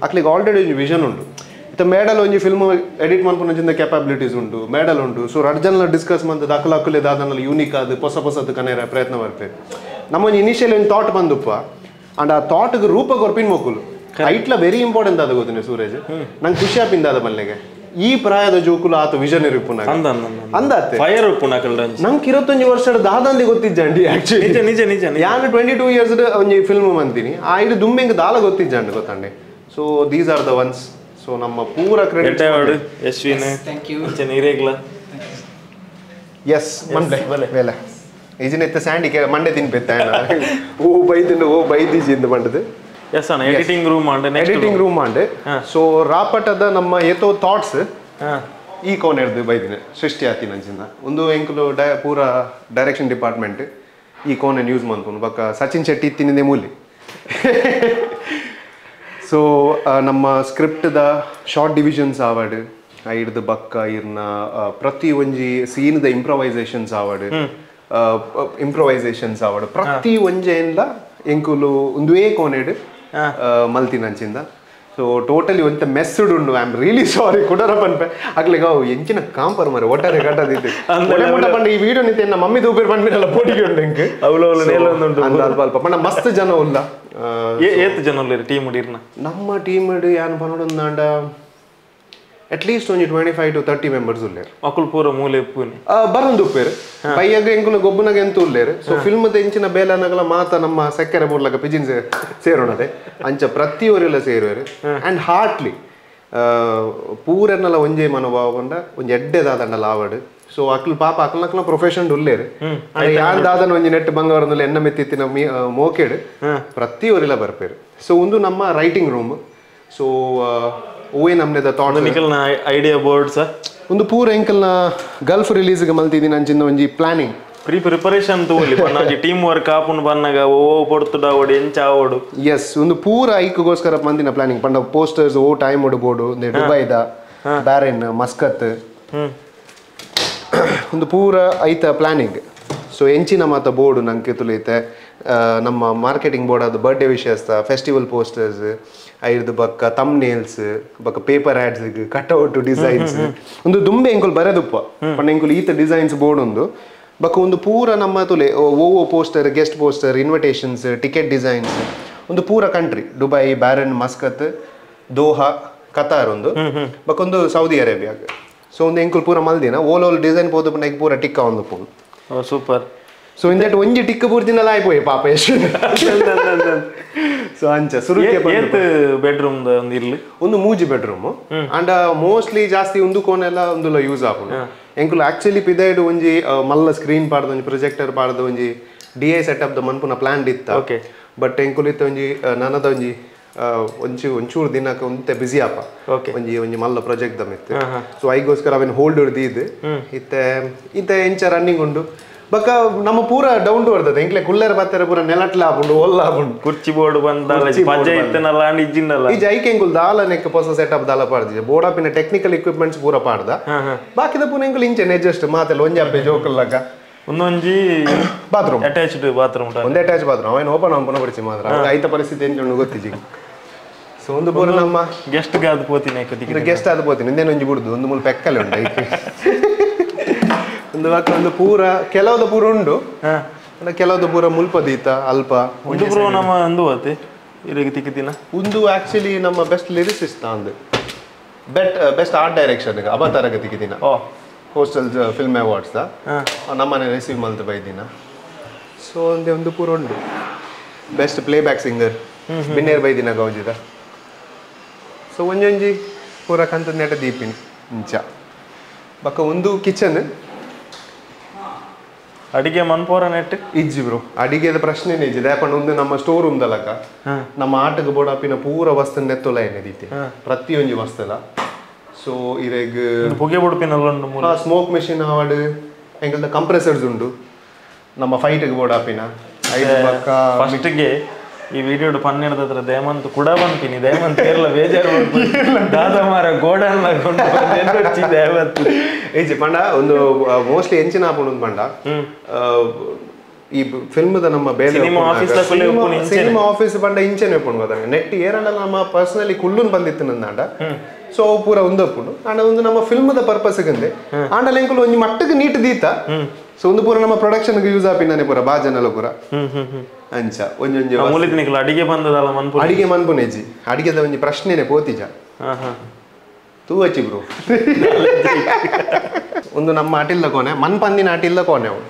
ಅಕ್ಲಿಗೆ ಆಲ್ರೆಡಿ ಒಂಜಿ ವಿಷನ್ ಉಂಟು ಇತ್ತ ಮೇಡಲ್ ಒಂಜಿ ಫಿಲ್ಮ್ ಎಡಿಟ್ ಮಾಡ್ಕೊಂಡ ಕೆಪಾಬಿಲಿಟೀಸ್ ಉಂಟು ಮೇಡಲ್ ಉಂಟು ಸೊ ಅರ್ಜನ್ಲ ಡಿಸ್ಕಸ್ ಮಂತ್ ಅಕ್ಕಲೆ ದಾದನಲ್ಲಿ ಯೂನಿಕ್ ಆದ ಹೊಸದು ಕನೆಯರ ಪ್ರಯತ್ನ ಬರ್ಪೇವೆ ನಮ್ಮ ಒಂದು ಇನಿಷಿಯಲ್ ಒಂದು ಥಾಟ್ ಬಂದುಪ್ಪ ಅಂಡ್ ಆ ಥಾಟ್ಗೆ ರೂಪ ಕೊರ್ಪಿನ ಮೊಕ್ಕಲು ಐಟ್ಲ ವೆರಿ ಇಂಪಾರ್ಟೆಂಟ್ ಆದ ಗೊತ್ತಿನ ಸೂರಜ್ ನಂಗೆ ಖುಷಿ ಆಪಿಂದ ಅದ ಮಲ್ಲೆಗೆ ಈ ಪ್ರಾಯದ ಜೋಕುಲು ಆತ ವಿಷನ್ ಇರುಪುನ ಅಂದಾತೆ ಫೈರ್ ಉಪ್ಪುನ ನಂಗೆ 21 ವರ್ಷದ ದಾದಂದಿ ಗೊತ್ತಿಜ್ಜಂಡಿ ಆಕ್ಚುಲಿ ನಿಜ ಯಾನು 22 ಇಯರ್ಸ್ ಒಂಜಿ ಫಿಲ್ಮ್ ಅಂತೀನಿ ಆ ಇದು ದುಂಬೆಂಗ್ ದಾಲ ಗೊತ್ತಿಜ್ಜಂಡು ಗೊತ್ತಂಡೆ so these are the ones so ನಮ್ಮ ಪೂರ ಕ್ರೆಡಿಟ್ ಯಶ್ವಿನ್ ಥ್ಯಾಂಕ್ ಯು ನೀರೇಗ್ಲ ಎಸ್ ಮಂಡೆ ವೇಲೆ ಈಜಿನೆತ್ತ ಸ್ಯಾಂಡಿ ಮಂಡೆ ತಿನ್ಪೆತ್ತ ಓ ಬೈದಿಜಿಂದ ಮಂಡದು ಎಸ್ ಅಣ್ಣ ಎಡಿಟಿಂಗ್ ರೂಮ್ ಅಂಡೆ ಸೊ ರಾಪಟದ ನಮ್ಮ ಏತೋ ಥಾಟ್ಸ್ ಈ ಕೋನೆರ್ದು ಬೈದಿನ ಸೃಷ್ಟಿ ಆತಿನ ಅಂಚಿಂದ ಒಂದು ಎಂಕುಲು ಪೂರ ಡೈರೆಕ್ಷನ್ ಡಿಪಾರ್ಟ್ಮೆಂಟ್ ಈ ಕೋನೆನ್ ಯೂಸ್ ಮಾಡ್ಕೊಂಡು ಬಕ್ಕ ಸಚಿನ್ ಶೆಟ್ಟಿ ಇತ್ತಿನಿಂದೆ ಮೂಲಿ ಸೊ ನಮ್ಮ ಸ್ಕ್ರಿಪ್ಟ್ದ ಶಾರ್ಟ್ ಡಿವಿಷನ್ಸ್ ಆವಡ್ ಹಿಡ್ದು ಬಕ್ಕ ಇರ್ನ ಪ್ರತಿ ಒಂಜಿ ಸೀನ್ದ ಇಂಪ್ರವೈಸೇಷನ್ಸ್ ಆವಡ್ ಪ್ರತಿ ಒಂಜೆಲ್ಲ ಎಂಕುಲು ಒಂದೇ ಕೋನೆಡ್ ಮಲ್ತಿನ ಅಂಚಿಂದ ಸೊ ಟೋಟಲಿ ಒಂತ ಮೆಸ್ಡ್ ಉಂಡು ಐ ಆಮ್ ರಿಯಲಿ ಸಾರಿ ಕುಡರ ಪನ್ಪೆ ಆಗ್ಲಿಗೆ ಅವು ಎಂಚಿನ ಕಾಂಪರ್ ಮರೆ ಒಟ್ಟಾರೆ ಕಟ್ಟದಿದ್ದು ಪಂಡ ಈ ವಿಡಿಯೋ ನಿಂತೆ ನಮ್ಮ ಮಮ್ಮಿ ದೂಪೇರ್ ಪಂಡ್ಮೇಲೆ ಪೋಟಿಗೆ ಉಂಡು ಎಂಕ್ ಅಲ್ಪ ಪಂಡ ಮಸ್ತ್ ಜನ ಉಲ್ಲ ಏತ್ ಜನ ಟೀಮ್ ಇರ್ನ ನಮ್ಮ ಟೀಮ್ ಯಾನ್ ಪನ್ನೊಂದಾಂಡ ಅಟ್ಲೀಸ್ಟ್ ಒಂಜಿ 25 to 30 ಮೆಂಬರ್ಸ್ ಉಲ್ಲೇರು ಮಕ್ಕಳು ಪೂರ ಮೂಲೆ ಉಪ್ಪುನಿ ಬರಂದು ಉಪ್ಪೇರು ಪೈಯಾಗ ಎಂಕುಲು ಗೊಬ್ಬನಾಗ ಎಂತ ಉಲ್ಲೇರು ಸೊ ಫಿಲ್ಮ್ದ ಎಂಚಿನ ಬೇಲನಗಲ ಮಾತ ನಮ್ಮ ಸೆಕ್ಕೆರೆ ಬೋಡ್ಲಾಗ ಪಿಜಿನ್ ಸೇರೋಣದೆ ಅಂಚ ಪ್ರತಿಯೊರೆಲ್ಲ ಸೇರುವರು ಅಂಡ್ ಹಾರ್ಟ್ಲಿ ಪೂರನ್ನೆಲ್ಲ ಒಂಜೇ ಮನೋಭಾವ ಬಂದ ಒಂಜಿ ಎಡ್ಡೆದಾದಂಡಲ್ಲ ಆವಡ್ ಸೊ ಅಕ್ಲು ಪಾಪ ಅಕ್ಲಕ್ಲ ಪ್ರೊಫೆಷನ್ ಉಲ್ಲೇರು ಯಾನ್ ದಾದನ ಒಂಜಿ ನೆಟ್ ಬಂಗಾರದಲ್ಲಿ ಎನ್ನ ಮೆತ್ತಿತ್ತಿನ ಮೋಕೆಡ್ ಪ್ರತಿಯೊರೆಲ್ಲ ಬರ್ಪೇರು ಸೊ ಒಂದು ನಮ್ಮ ರೈಟಿಂಗ್ ರೂಮ್ ಸೊ ಓಯ್ ನಮ್ನೆದ ಥಾಟ್ ನಿಕಲ್ನ ಐಡಿಯಾ ಬೋರ್ಡ್ಸ್ ಒಂದು ಪೂರ ಎಂಕಲ್ನ ಗಲ್ಫ್ ರಿಲೀಸ್ಗೆ ಮಲ್ತಿದ್ದೀನಿ ಅಂಚಿಂದ ಒಂಜಿ ಪ್ಲಾನಿಂಗ್ ಪ್ರಿಪರೇಷನ್ ತೋಲಿ ಪನ್ನಾಜಿ ಟೀಮ್ ವರ್ಕ್ ಆಪುಂಡು ಬನ್ನಾಗ ಓ ಪೊಡ್ತುಡ ಆವಡು ಎಂಚ ಆವಡು ಎಸ್ ಒಂದು ಪೂರ ಐಕ್ಗೋಸ್ಕರ ಮಂದಿನ ಪ್ಲಾನಿಂಗ್ ಪಂಡ ಪೋಸ್ಟರ್ಸ್ ಓ ಟೈಮ್ ಬೋರ್ಡು ದುಬೈದ ಬ್ಯಾರೆನ್ ಮಸ್ಕತ್ ಒಂದು ಪೂರ ಐತ ಪ್ಲಾನಿಂಗ್ ಸೊ ಎಂಚಿನ ಮಾತ ಬೋರ್ಡು ನಂಗೆ ತುಲೈತೆ ನಮ್ಮ ಮಾರ್ಕೆಟಿಂಗ್ ಬೋರ್ಡ್ ಅದು ಬರ್ಡೇ ವಿಷಯಸ್ತ ಫೆಸ್ಟಿವಲ್ ಪೋಸ್ಟರ್ಸ್ ಐದು ಬಕ್ಕ ತಮ್ನೇಲ್ಸ್ ಬಕ್ಕ ಪೇಪರ್ ಆಡ್ಸ್ ಕಟ್ಔಟ್ ಡಿಸೈನ್ಸ್ ಒಂದು ದುಂಬೆ ಎಂಕುಲು ಬರೆದುಪ್ಪ ಪಂಡ ಎಂಕುಲು ಈತ ಡಿಸೈನ್ಸ್ ಬೋರ್ಡ್ ಒಂದು ಬಕ್ಕ ಒಂದು ಪೂರ ನಮ್ಮ ತುಲೆ ಓವೋ poster guest poster invitations ticket designs ಒಂದು ಪೂರ country Dubai Bahrain Muscat Doha Qatar ಒಂದು ಬಕ್ಕ ಒಂದು ಸೌದಿ ಅರೇಬಿಯಾಗ ಸೊ ಒಂದು ಎಂಕುಲು ಪೂರ ಮಲ್ದಿನ ಓಲ್ ಡಿಸೈನ್ ಪೋದು ಪಂಡ ಪೂರ ಟಿಕ್ಕ ಒಂದು ಪೋದು ಸೂಪರ್ ಸೊ ಇಂದಟ್ ಒಂಜಿ ಟಿಕ್ಕ ಪೂರ್ತಿನೆಲ್ಲ ಆಯ್ಪೋಯಿ ಪಾಪ ಎಷ್ಟು ಸೊ ಅಂಚ ಬೆಡ್ರೂಮ್ ಒಂದು ಇರ್ಲಿ ಒಂದು ಮೂಜಿ ಬೆಡ್ರೂಮ್ ಅಂಡ್ ಮೋಸ್ಟ್ಲಿ ಜಾಸ್ತಿ ಒಂದು ಕೋನೆಲ್ಲ ಒಂದುಲ ಯೂಸ್ ಆಪುಂಡು ಎಂಕುಲು ಆಕ್ಚುಲಿ ಪಿದೈಡ್ ಒಂಜಿ ಮಲ್ಲ ಸ್ಕ್ರೀನ್ ಪಾಡ್ದ ಒಂಜಿ ಪ್ರೊಜೆಕ್ಟರ್ ಪಾಡ್ದ ಒಂಜಿ DI ಸೆಟಪ್ ದ ಮನ್ಪುನ ಪ್ಲಾನ್ ಇತ್ತ ಬಟ್ ಎಂಕುಲು ಇತ್ತ ಒಂಜಿ ನನದ ಒಂಜಿ ಒಂಚೂರು ದಿನಕ್ಕೆ ಒಂತೆ ಬಿಸಿ ಆಪ ಒಂಜಿ ಮಲ್ಲ ಪ್ರೊಜೆಕ್ಟ್ ದಮಿತ್ತು ಸೊ ಐಗೋಸ್ಕರ ಅವೇನು ಹೋಲ್ಡ್ ಹಿಡ್ದಿದ್ದು ಇತ್ತೆ ಎಂಚ ರನ್ನಿಂಗ್ ಉಂಡು ಬಕ್ಕ ನಮ್ಮ ಪೂರ ಡೌನ್ ಟು ಬರ್ತದೆ ಎಂಕ್ಲೆ ಕುಲ್ಲರ್ ಬತ್ತರ ಪೂರ ನೆಲಟ್ಲ ಆಪುಂಡು ಒಲ್ಲ ಆಪುಂಡು ಕುರ್ಚಿ ಬೋರ್ಡ್ ಬಂದಲ್ಲ ಪಜ್ಜೆ ಇತ್ತನಲ್ಲ ಇಜ್ಜಿನಲ್ಲ ಈ ಐಕೆ ಎಂಕುಲ್ ದಾಲ ನೆಕ್ ಹೊಸ ಸೆಟಪ್ ದಾಲ ಪಾಡ್ದಿದೆ ಬೋರ್ಡ್ ಆಪಿನ ಟೆಕ್ನಿಕಲ್ ಇಕ್ವಿಪ್ಮೆಂಟ್ಸ್ ಪೂರ ಪಾಡ್ದ ಬಾಕಿದ ಪೂರ ಎಂಕುಲ್ ಇಂಚೆ ಅಡ್ಜಸ್ಟ್ ಮಾತೆಲ್ಲ ಒಂಜಿ ಅಬ್ಬೆ ಜೋಕಲ್ಲಕ ಒಂದೊಂಜಿ ಬಾತ್ರೂಮ್ ಅಟ್ಯಾಚ್ಡ್ ಬಾತ್ರೂಮ್ ಒಂದೇ ಅಟ್ಯಾಚ್ ಬಾತ್ರೂಮ್ ಅವನು ಓಪನ್ ಅವನು ಪುನಃ ಮಾತ್ರ ಐತ ಪರಿಸ್ಥಿತಿ ಎಂಚು ಗೊತ್ತಿಜಿ ಸೊ ಒಂದು ಪೂರ ನಮ್ಮ ಗೆಸ್ಟ್ ಗಾದ್ ಪೋತಿನ ಗೆಸ್ಟ್ ಆದ ಪೋತೀನಿ ಇಂದೇನು ಒಂಜಿ ಬಿಡುದು ಒಂದು ಮೂಲ ಪೆಕ್ಕಲೆ ಉಂಟು ಐಕೆ ಒಂದು ಪೂರ ಕೆಲವದ ಪೂರ ಉಂಡು ಕೆಲವದ ಪೂರ ಮುಲ್ಪದೀತ ಅಲ್ಪ ಒಂದು ಪೂರ ನಮ್ಮ ಒಂದು ಹೋತೆ ಇರಿಗೆ ತಿಕ್ಕಿದಿನ ಒಂದು ಆಕ್ಚುಲಿ ನಮ್ಮ ಬೆಸ್ಟ್ ಲಿರಿಸಿಸ್ಟ್ ಅಂದು ಬೆಸ್ಟ್ ಆರ್ಟ್ ಡೈರೆಕ್ಷನ್ ಅಬತಾರಗ ತಿಕ್ಕಿದಿನ ಕೋಸ್ಟಲ್ ಫಿಲ್ಮ್ ಅವಾರ್ಡ್ಸ್ ನಮ್ಮನೆ ರಿಸೀವ್ ಮಲ್ತು ಬೈದಿನ ಸೊ ಒಂದು ಪೂರ ಉಂಡು ಬೆಸ್ಟ್ ಪ್ಲೇ ಬ್ಯಾಕ್ ಸಿಂಗರ್ ಬಿನ್ನೇರ್ ಬೈದಿನ ಗೌಜಿದ ಸೊ ಒಂಜೊಂಜಿ ಪೂರ ಕಂತ ನೆಟ ದೀಪಿನಿ ಇಂಚ ಬಕ್ಕ ಒಂದು ಕಿಚನ್ ಅಡಿಗೆ ಮನ್ಪೋರ ನೆಟ್ ಇಜ್ಜಿ ಬ್ರೋ ಅಡಿಗೆದ ಪ್ರಶ್ನೆನೇ ಇಜ್ಜಿ ದಾಪಂಡ ಒಂದು ನಮ್ಮ ಸ್ಟೋರ್ ಉಂದಲಕ ನಮ್ಮ ಆಟಕ್ಕೆ ಬೋಡಾಪಿನ ಪೂರ ವಸ್ತು ನೆತ್ತೊಲ ಏನಿದೀತಿ ಪ್ರತಿಯೊಂದು ವಸ್ತುಲ ಸೊ ಇರೆಗ್ ಪುಗೆ ಬುಡುಪಿನ ಸ್ಮೋಕ್ ಮೆಷಿನ್ ಆವಡ್ ಎಂಗಲ್ದ ಕಂಪ್ರೆಸರ್ಸ್ ಉಂಡು ನಮ್ಮ ಫೈಟ್ಗೆ ಬೋಡಾಪಿನ ಫಸ್ಟ್ಗೆ ಈ ವಿಡಿಯೋಡ್ ಪನ್ನೆರಡು ಹತ್ರ ದೇಮಂತ್ ಕೂಡ ಬಂತೀನಿ ದೇಮಂತ್ ಕೇರಳ ಬೇಜಾರು ದಾದ ಮಾರ ಗೋಡನ್ ದೇವತ್ತು ಏಜಿ ಪಂಡ ಒಂದು ಮೋಸ್ಟ್ಲಿ ಎಂಚಿನ ಆಪುಂಡು ಪಂಡ ಈ ಫಿಲ್ಮ್ದ ನಮ್ಮ ಬೇಲೆ ಸಿನಿಮಾ ಆಫೀಸ್ ಪಂಡ ಇಂಚೆನೆ ಒಪ್ಪುಂಡು ಗೊತ್ತಾಗ ನೆಟ್ ಏರಲ್ಲ ನಮ್ಮ ಪರ್ಸನಲಿ ಕುಲ್ಲುನ್ ಬಂದಿತ್ತು ನಂದಾಂಡ ಸೊ ಪೂರ ಉಂದಪ್ಪುಂಡು ಆಂಡ ಒಂದು ನಮ್ಮ ಫಿಲ್ಮ್ದ ಪರ್ಪಸ್ಗೆ ಆಂಡಲ ಎಂಕುಲು ಒಂಜಿ ಮಟ್ಟಕ್ಕೆ ನೀಟ್ ದೀತ ಸೊ ಒಂದು ಪೂರ ನಮ್ಮ ಪ್ರೊಡಕ್ಷನ್ಗೆ ಯೂಸ್ ಆಪಿನೇ ಪೂರ ಬಾಜನಲ ಪೂರ ಅಂಚ ಒಂಜೊಂಜಿ ಅಡಿಗೆ ಬಂದದಲ್ಲ ಮನ್ಪು ಅಡಿಗೆ ಮನ್ಪುನೆಜ್ಜಿ ಅಡಿಗೆದ ಒಂಜಿ ಪ್ರಶ್ನೆನೆ ಪೋತಿಜ ತೂ ಹಚ್ಚಿ ಬ್ರೋ ಒಂದು ನಮ್ಮ ಆಟಿಲ್ದ ಕೋಣೆ ಮನ್ಪಂದಿನ ಆಟಿಲ್ದ ಕೋಣೆ ಅವು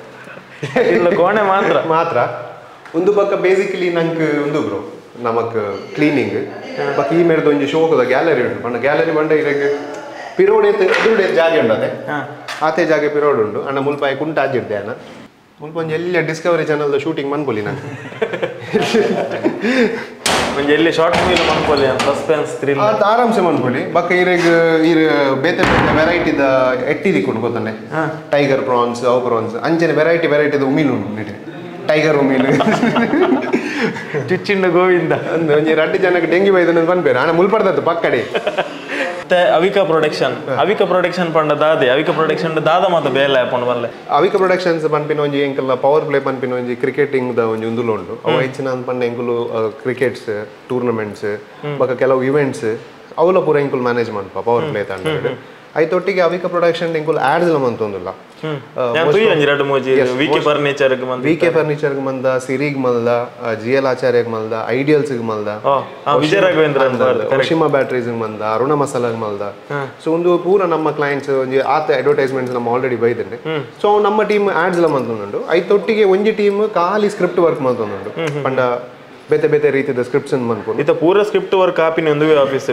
ಕೋಣೆ ಮಾತ್ರ ಮಾತ್ರ ಒಂದು ಪಕ್ಕ ಬೇಸಿಕಲಿ ನಂಗೆ ಒಂದು ಬ್ರೋ ನಮಕ್ ಕ್ಲೀನಿಂಗ್ ಬಕ್ ಈ ಮೇರದ ಒಂಜಿ ಶೋಕದ ಗ್ಯಾಲರಿ ಉಂಟು ಪಂಡ ಗ್ಯಾಲರಿ ಬಂಡ ಇರಗೆ ಪಿರೋಡ್ ಎದುರುಡೆ ಜಾಗ ಉಂಡದೆ ಆತೆ ಜಾಗ ಪಿರೋಡ್ ಉಂಡು ಅಣ್ಣ ಮುಲ್ಪ ಕುಂಟ ಆಜಿರ್ದೆ ಅಣ್ಣ ಮುಲ್ಪ ಒಂಜಿ ಎಲ್ಲ ಡಿಸ್ಕವರಿ ಚಾನಲ್ದ ಶೂಟಿಂಗ್ ಮನ್ಪೊಲಿ ನಂಗೆ ಒಂಜಿ ಎಲ್ಲಿ ಶಾರ್ಟ್ ಫಿಲ್ಮ್ ಮನ್ಪೊಲಿ ಸಸ್ಪೆನ್ಸ್ ಥ್ರಿಲ್ಲರ್ ಅದು ಆರಾಮ್ಸೆ ಮನ್ಪೊಲಿ ಬಕ್ಕ ಇರೆಗ್ ಬೇತೆ ಬೇತೆ ವೆರೈಟಿದ ಎಟ್ಟಿದಿಕ್ಕೊಂಡು ಗೊತ್ತಾನೆ ಟೈಗರ್ ಪ್ರಾನ್ಸ್ ಅವು ಪ್ರಾನ್ಸ್ ಅಂಚನೆ ವೆರೈಟಿದ ಉಮೀನು ಉಂಟು ಟೈಗರ್ ಉಮೀನು ಚುಚ್ಚಿಂಡ ಗೋವಿಂದ ಒಂಜಿ 2 ಜನಕ್ಕೆ ಡೆಂಗಿ ಬೈದ ಬಂದ್ಬೇರೆ ಹಣ ಮುಲ್ಪಡ್ದದ್ದು ಪಕ್ಕಡೆ ಅವಿಕಾ ಪ್ರೊಡಕ್ಷನ್ ಪಂಡ ದಾದೆ ಅವಿಕಾ ಪ್ರೊಡಕ್ಷನ್ ದಾದ ಮಾತ ಬೇಲೆ ಪಂಡ ಬಲ್ಲೆ ಅವಿಕಾ ಪ್ರೊಡಕ್ಷನ್ಸ್ ಪನ್ಪಿನ ಒಂಜಿ ಎಂಕಲ್ನ ಪವರ್ ಪ್ಲೇ ಪನ್ಪಿನ ಒಂಜಿ ಕ್ರಿಕೆಟಿಂಗ್ ದ ಒಂಜಿ ಉಂದುಲು ಉಂಡು ಅವು ಹೆಚ್ಚಿನ ಪಂಡ ಎಂಕುಲು ಕ್ರಿಕೆಟ್ಸ್ ಟೂರ್ನಮೆಂಟ್ಸ್ ಬೊಕ ಕೆಲವು ಇವೆಂಟ್ಸ್ ಅವಲ ಪೂರ ಎಂಕುಲು ಮ್ಯಾನೇಜ್ ಮನ್ಪ ಪವರ್ ಪ್ಲೇ ತಂಡ ಐತೊಟ್ಟಿಗೆ ಅವಿಕಾ ಪ್ರೊಡಕ್ಷನ್ ಎಂಕುಲು ಆಡ್ಸ್ ಮಂತೊಂದುಲ್ಲ ವಿಕೆ ಫರ್ನಿಚರ್ ಮಂದ ಸಿರಿಗ್ ಮಲ್ದ GL ಆಚಾರ್ಯಗ್ ಮಲ್ದ ಐಡಿಯಲ್ಸ್ ಮಲ್ದ ವಿಜಯ ರಾಘವೇಂದ್ರ ಒಶಿಮಾ ಬ್ಯಾಟ್ರೀಸ್ ಮಂದ ಅರುಣ ಮಸಾಲಾಗ್ ಮಲ್ದ ಸೊ ಒಂದು ಪೂರ ನಮ್ಮ ಕ್ಲೈಂಟ್ಸ್ ಒಂಜಿ ಆತ ಅಡ್ವರ್ಟೈಸ್ಮೆಂಟ್ಸ್ ನಮ್ಮ ಆಲ್ರೆಡಿ ಬೈದ್ರೆ ಸೊ ನಮ್ಮ ಟೀಮ್ ಆಡ್ಸ್ ಮಂತೊಂದುಂಡು ಐತೊಟ್ಟಿಗೆ ಒಂಜಿ ಟೀಮ್ ಖಾಲಿ ಸ್ಕ್ರಿಪ್ಟ್ ವರ್ಕ್ ಮಂತೊಂದುಂಡು ಪಂಡ ಬೇತೆ ಬೇತೆ ರೀತಿದ ಸ್ಕ್ರಿಪ್ಟ್ಸ್ ಮನ್ಕೊಂಡು ಇತ ಪೂರ ಸ್ಕ್ರಿಪ್ಟ್ ವರ್ಕ್ ಆಪಿನ ಒಂದುವೇ ಆಫೀಸ್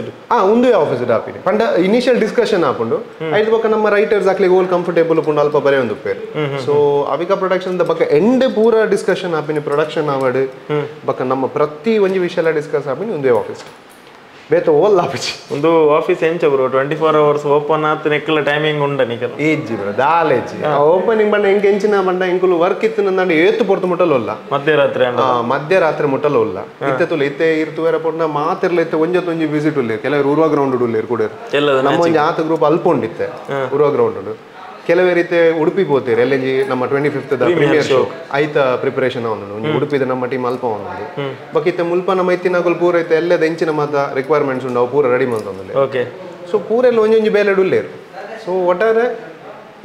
ಒಂದೇ ಆಫೀಸ್ ಆಪಿನಿ ಪಂಡ ಇನಿಷಿಯಲ್ ಡಿಸ್ಕಷನ್ ಆಪುಂಡು ಐದು ಬಕ್ಕ ನಮ್ಮ ರೈಟರ್ಸ್ ಆಗ್ಲಿ ಓಲ್ ಕಂಫರ್ಟೇಬಲ್ ಪುಂಡು ಅಲ್ಪ ಬರೇ ಒಂದು ಪೇರು ಸೊ ಅವಿಕಾ ಪ್ರೊಡಕ್ಷನ್ ದ ಬಕ್ಕ ಎಂಡ್ ಪೂರ ಡಿಸ್ಕಷನ್ ಆಪಿನಿ ಪ್ರೊಡಕ್ಷನ್ ಆವಡ್ ಬಕ್ಕ ನಮ್ಮ ಪ್ರತಿ ಒಂಜಿ ವಿಷಯ ಡಿಸ್ಕಸ್ ಆಪಿನಿ ಒಂದೇ ಆಫೀಸ್ ಬೇತ ಓಲ್ ಆಪಿಚಿ ಒಂದು ಆಫೀಸ್ ಎಂಚ ಬ್ರೋ 24 hours ಓಪನ್ ಆತ್ ನೆಕ್ಕಲ ಟೈಮಿಂಗ್ ಉಂಡ ನಿಕಲ ಏಜಿ ಬ್ರೋ ದಾಲೇಜಿ ಓಪನಿಂಗ್ ಬಂಡ ಎಂಕ್ ಎಂಚಿನ ಬಂಡ ಎಂಕುಲು ವರ್ಕ್ ಇತ್ತು ನಂದ ಏತು ಪೊರ್ತು ಮುಟ್ಟಲಲ್ಲ ಮಧ್ಯರಾತ್ರಿ ಮುಟ್ಟಲಲ್ಲ ಇತ್ತೆತುಲ ಇತ್ತೆ ಇರ್ತುವೆರ ಪೊರ್ನ ಮಾತಿರ್ಲ ಇತ್ತೆ ಒಂಜೊಂಜಿ ವಿಸಿಟ್ ಉಲ್ಲೆ ಕೆಲವರು ಉರ್ವ ಗ್ರೌಂಡ್ ಉಲ್ಲೇರು ಕೂಡ ನಮ್ಮ ಒಂಜಿ ಆತ ಗ್ರೂಪ್ ಅಲ್ಪೊಂಡಿತ್ತೆ ಉರ್ವ ಗ್ರೌಂಡ್ ಕೆಲವೇ ರೀತಿ ಉಡುಪಿ ಪೋತೀರಿ ಎಲ್ಲೆಂಜಿ ನಮ್ಮ 25th ಪ್ರೀಮಿಯರ್ ಶೋ ಐತ ಪ್ರಿಪರೇಷನ್ ಅವನು ಉಡುಪಿದ ನಮ್ಮ ಟೀಮ್ ಅಲ್ಪ ಅವನು ಬಕ್ಕಿತ್ತೆ ಮುಲ್ಪ ನಮ್ಮ ಐತಿನಾಗಲ್ ಪೂರ ಐತೆ ಎಲ್ಲದ ಎಂಚಿನ ಮಾತ ರಿಕ್ವೈರ್ಮೆಂಟ್ಸ್ ಉಂಡು ಅವು ಪೂರ ರೆಡಿ ಮಾಡ್ತಂದ್ರೆ ಓಕೆ ಸೊ ಪೂರೆಲ್ಲ ಒಂಜೊಂಜಿ ಬೇಲೆ ಉಳ್ಳೇರು ಸೊ ಒಟ್ಟಾರೆ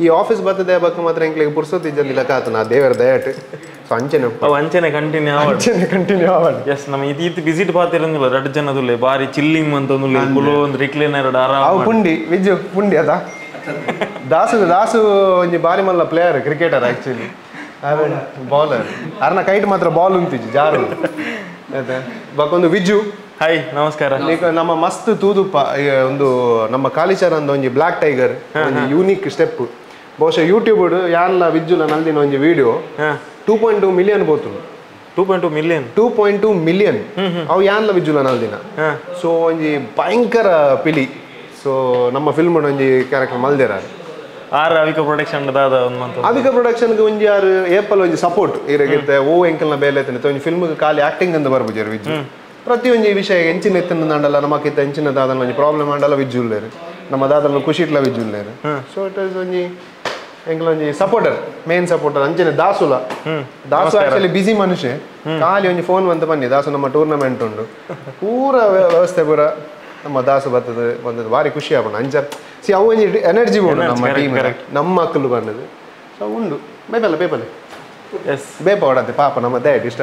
ಈ ಆಫೀಸ್ ಬರ್ತದೆ ಬಕ್ಕ ಮಾತ್ರ ಎಂಕ್ಲಿಗೆ ಪುರ್ಸೊತ್ ಇಜ್ಜಲ್ಲಿ ಲೆಕ್ಕಾತ ನಾ ದೇವರ ದಯಟ್ ಸೊ ಅಂಚನೆ ಕಂಟಿನ್ಯೂ ಆವಡ್ ಎಸ್ ನಮ್ಮ ಇದು ವಿಸಿಟ್ ಪಾತಿರಂಗಿಲ್ಲ 2 ಜನದುಲ್ಲೆ ಬಾರಿ ಚಿಲ್ಲಿಂಗ್ ಅಂತಂದುಲ್ಲೆ ಒಂದು ರಿಕ್ಲೈನರ್ ಅವು ಪುಂಡಿ ವಿಜ್ಜು ಪುಂಡಿ ಅದ ದಾಸು ಒಂಜಿ ಬಾರಿ ಮಲ್ಲ ಪ್ಲೇಯರ್ ಕ್ರಿಕೆಟರ್ ಆಕ್ಚುಲಿ ಬೌಲರ್ ಅರ್ನ ಕೈಟ್ ಮಾತ್ರ ಬಾಲ್ ಉಂತಿಜಿ ಜಾರು ಬಕ್ಕೊಂದು ವಿಜ್ಜು ಹಾಯ್ ನಮಸ್ಕಾರ ನಮ್ಮ ಮಸ್ತ್ ತೂದುಪ್ಪ ಒಂದು ನಮ್ಮ ಕಾಲಿಚಾರ ಅಂದ ಒಂಜಿ ಬ್ಲಾಕ್ ಟೈಗರ್ ಒಂದು ಯೂನಿಕ್ ಸ್ಟೆಪ್ ಬಹುಶಃ ಯೂಟ್ಯೂಬ್ ಯಾನ್ಲ ವಿಜ್ಜುಲ ನಂದಿನ ಒಂಜಿ ವಿಡಿಯೋ 2.2 ಮಿಲಿಯನ್ ಬೋತುಂಡು 2.2 ಮಿಲಿಯನ್ ಅವು ಯಾನ್ಲ ವಿಜ್ಜುಲ ನಲ್ದಿನ ಸೊ ಒಂಜಿ ಭಯಂಕರ ಪಿಲಿ ಸೊ ನಮ್ಮ ಫಿಲ್ಮ್ ಒಂಜಿ ಕ್ಯಾರೆಕ್ಟರ್ ಮಲ್ದೇರ ಅವಿಕಾ ಪ್ರೊಡಕ್ಷನ್ಗೆ ಒಂಜಿ ಆರು ಏಪಲ್ ಒಂಜಿ ಸಪೋರ್ಟ್ ಇರಗಿತ್ತೆ ಓ ಎಂಕಲ್ನ ಬೇಲೆ ಎತ್ತನೆ ಒಂಜಿ ಫಿಲ್ಮ್ಗೆ ಖಾಲಿ ಆಕ್ಟಿಂಗ್ ಅಂತ ಬರ್ಬುಜರು ವಿಜ್ಜು ಪ್ರತಿ ಒಂಜಿ ವಿಷಯ ಎಂಚಿನ ಎತ್ತನ ಅಂಡಲ್ಲ ನಮಕಿತ್ತ ಎಂಚಿನ ದಾದನ ಒಂಜಿ ಪ್ರಾಬ್ಲಮ್ ಅಂಡಲ್ಲ ವಿಜ್ಜುಲ್ಲೇರು ನಮ್ಮ ದಾದನ ಖುಷಿ ಇಟ್ಲ ವಿಜ್ಜುಲ್ಲೇರು ಸೊ ಇಟ್ ಇಸ್ ಒಂಜಿ ಎಂಕಲ್ ಒಂಜಿ ಸಪೋರ್ಟರ್ ಮೇನ್ ಸಪೋರ್ಟರ್ ಅಂಚನೆ ದಾಸು ಆಕ್ಚುಲಿ ಬಿಸಿ ಮನುಷ್ಯ ಖಾಲಿ ಒಂಜಿ ಫೋನ್ ಬಂತ ಬನ್ನಿ ದಾಸು ನಮ್ಮ ಟೂರ್ನಮೆಂಟ್ ಉಂಡು ಪೂರ ವ್ಯವಸ್ಥೆ ಪೂರ ನಮ್ಮ ದಾಸು ಬರ್ತದೆ ಬಂದದ್ದು ಭಾರಿ ಖುಷಿ ಆಗೋಣ ಅಂಚ ಸಿ ಅವು ಒಂಜಿ ಎನರ್ಜಿ ಬೋಡು ನಮ್ಮ ಟೀಮ್ ನಮ್ಮ ಮಕ್ಕಳು ಬಂದದ್ದು ಸೊ ಉಂಡು ಬೇಪಲೆ ಎಸ್ ಬೇಪ ಹೊಡತ್ತೆ ಪಾಪ ನಮ್ಮ ದಯಟ್ ಇಷ್ಟ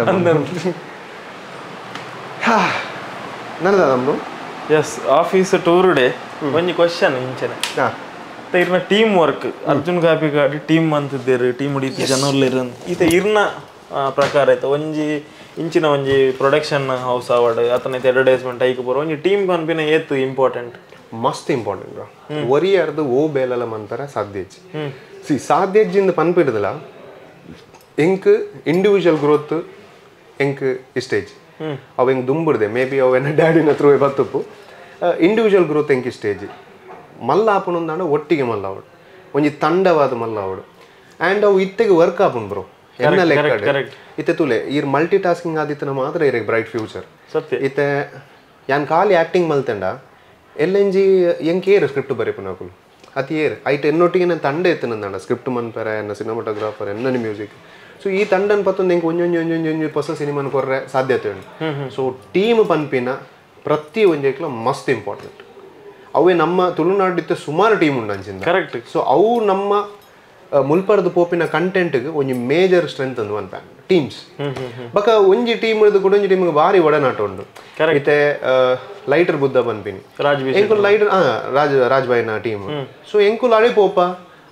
ನನ್ನದ ನಮ್ದು ಎಸ್ ಆಫೀಸ್ ಟೂರ್ ಡೇ ಒಂಜಿ ಕ್ವಶನ್ ಇಂಚನೆ ಇರ್ನ team work Arjun Kapikad team ಅಂತಿದ್ದೀರಿ ಟೀಮ್ ಹಿಡಿತು ಜನರ್ಲಿರ ಈತ ಇರ್ನ ಪ್ರಕಾರ ಆಯ್ತು ಒಂಜಿ ಇಂಚಿನ ಒಂಜಿ ಪ್ರೊಡಕ್ಷನ್ ಹೌಸ್ ಆವಡ್ ಅತನ ಅಡ್ವರ್ಟೈಸ್ಮೆಂಟ್ ಐಕ್ ಬರೋ ಒಂಜಿ ಟೀಮ್ ಪನ್ಪಿನ ಏತು ಇಂಪಾರ್ಟೆಂಟ್ ಮಸ್ತ್ ಇಂಪಾರ್ಟೆಂಟ್ ಒರಿಯಾರ್ದು ಓ ಬೇಲಲ ಮಂತರ ಸಾಧ್ಯಜ್ಜಿ ಸಾಧ್ಯಜ್ಜಿಂದ ಪನ್ಪಿಡ್ದಲ್ಲ ಎಂಕ್ ಇಂಡಿವಿಜುವಲ್ ಗ್ರೋತ್ ಎಂಕ್ ಸ್ಟೇಜ್ ಅವು ಹೆಂಗೆ ದುಂಬಿಡ್ದೆ ಮೇ ಬಿ ಅವು ಎನ್ನ ಡ್ಯಾಡಿನ ತ್ರೂ ಬತ್ತಪ್ಪು ಇಂಡಿವಿಜುವಲ್ ಗ್ರೋತ್ ಎಂಕ್ ಸ್ಟೇಜ್ ಮಲ್ಲ ಆಪುನೊಂದಾಂಡ ಒಟ್ಟಿಗೆ ಮಲ್ಲ ಅವಡು ಒಂಜಿ ತಂಡವಾದ ಮಲ್ಲ ಅವಡು ಆ್ಯಂಡ್ ಅವು ಇತ್ತೆಗೆ ವರ್ಕ್ ಆಪುನ್ ಬ್ರೋ ಎನ್ನ ಲೆಕ್ಕ ಇತ್ತೆ ತುಲೆ ಈರ್ ಮಲ್ಟಿ ಟಾಸ್ಕಿಂಗ್ ಆದಿತ್ತನ ಮಾತ್ರ ಇರೇ ಬ್ರೈಟ್ ಫ್ಯೂಚರ್ ಇತ್ತೆ ಯಾನ್ ಖಾಲಿ ಆ್ಯಕ್ಟಿಂಗ್ ಮಲ್ತಂಡ ಎಲ್ಲೆಂಜಿ ಎಂಕೇರು ಸ್ಕ್ರಿಪ್ಟ್ ಬರೀಪುನಾಕುಲು ಅತಿ ಏರು ಐಟ್ ಎನ್ನೊಟ್ಟಿಗೆ ನಾನು ತಂಡ ಎತ್ತನಂದ ಸ್ಕ್ರಿಪ್ಟ್ ಮನ್ಪರ ಎನ್ನ ಸಿನಿಮಾಟೋಗ್ರಾಫರ್ ಎನ್ನ ಮ್ಯೂಸಿಕ್ ಸೊ ಈ ತಂಡನ ಪತ್ತೊಂದು ಎಂಕ್ ಒಂಜೊಂಜೊಂಜೊಂಜೊಂಜಿ ಹೊಸ ಸಿನಿಮಾನ ಕೊರ್ರೆ ಸಾಧ್ಯತೆ ಉಂಟು ಸೊ ಟೀಮ್ ಪನ್ಪಿನ ಪ್ರತಿ ಒಂಜೇಕ್ಲ ಮಸ್ತ್ ಇಂಪಾರ್ಟೆಂಟ್ ಅವೇ ನಮ್ಮ ತುಳುನಾಡಿತ್ತ ಸುಮಾರು ಟೀಮ್ ಉಂಡು ಅಂಚಿಂದ ಕರೆಕ್ಟ್ ಸೊ ಅವು ನಮ್ಮ ಮುಲ್ಪರ್ದು ಪೋಪಿನ ಕಂಟೆಂಟ್ಗೆ ಒಂಜಿ ಮೇಜರ್ ಸ್ಟ್ರೆಂತ್ ಅಂದು ಒನ್ ಪ್ಯಾನ್ ಟೀಮ್ಸ್ ಬಕ ಒಂಜಿ ಟೀಮ್ ಕೂಡ ಒಂಜಿ ಟೀಮ್ಗೆ ಭಾರಿ ಒಡನಾಟ ಉಂಡು ಇತ್ತೆ ಲೈಟರ್ ಬುದ್ಧ ಪನ್ಪಿನಿ ಎಂಕುಲ್ ಲೈಟರ್ ರಾಜ್ಬಾಯಿನ ಟೀಮ್ ಸೊ ಎಂಕುಲ್ ಅಡೆ ಪೋಪ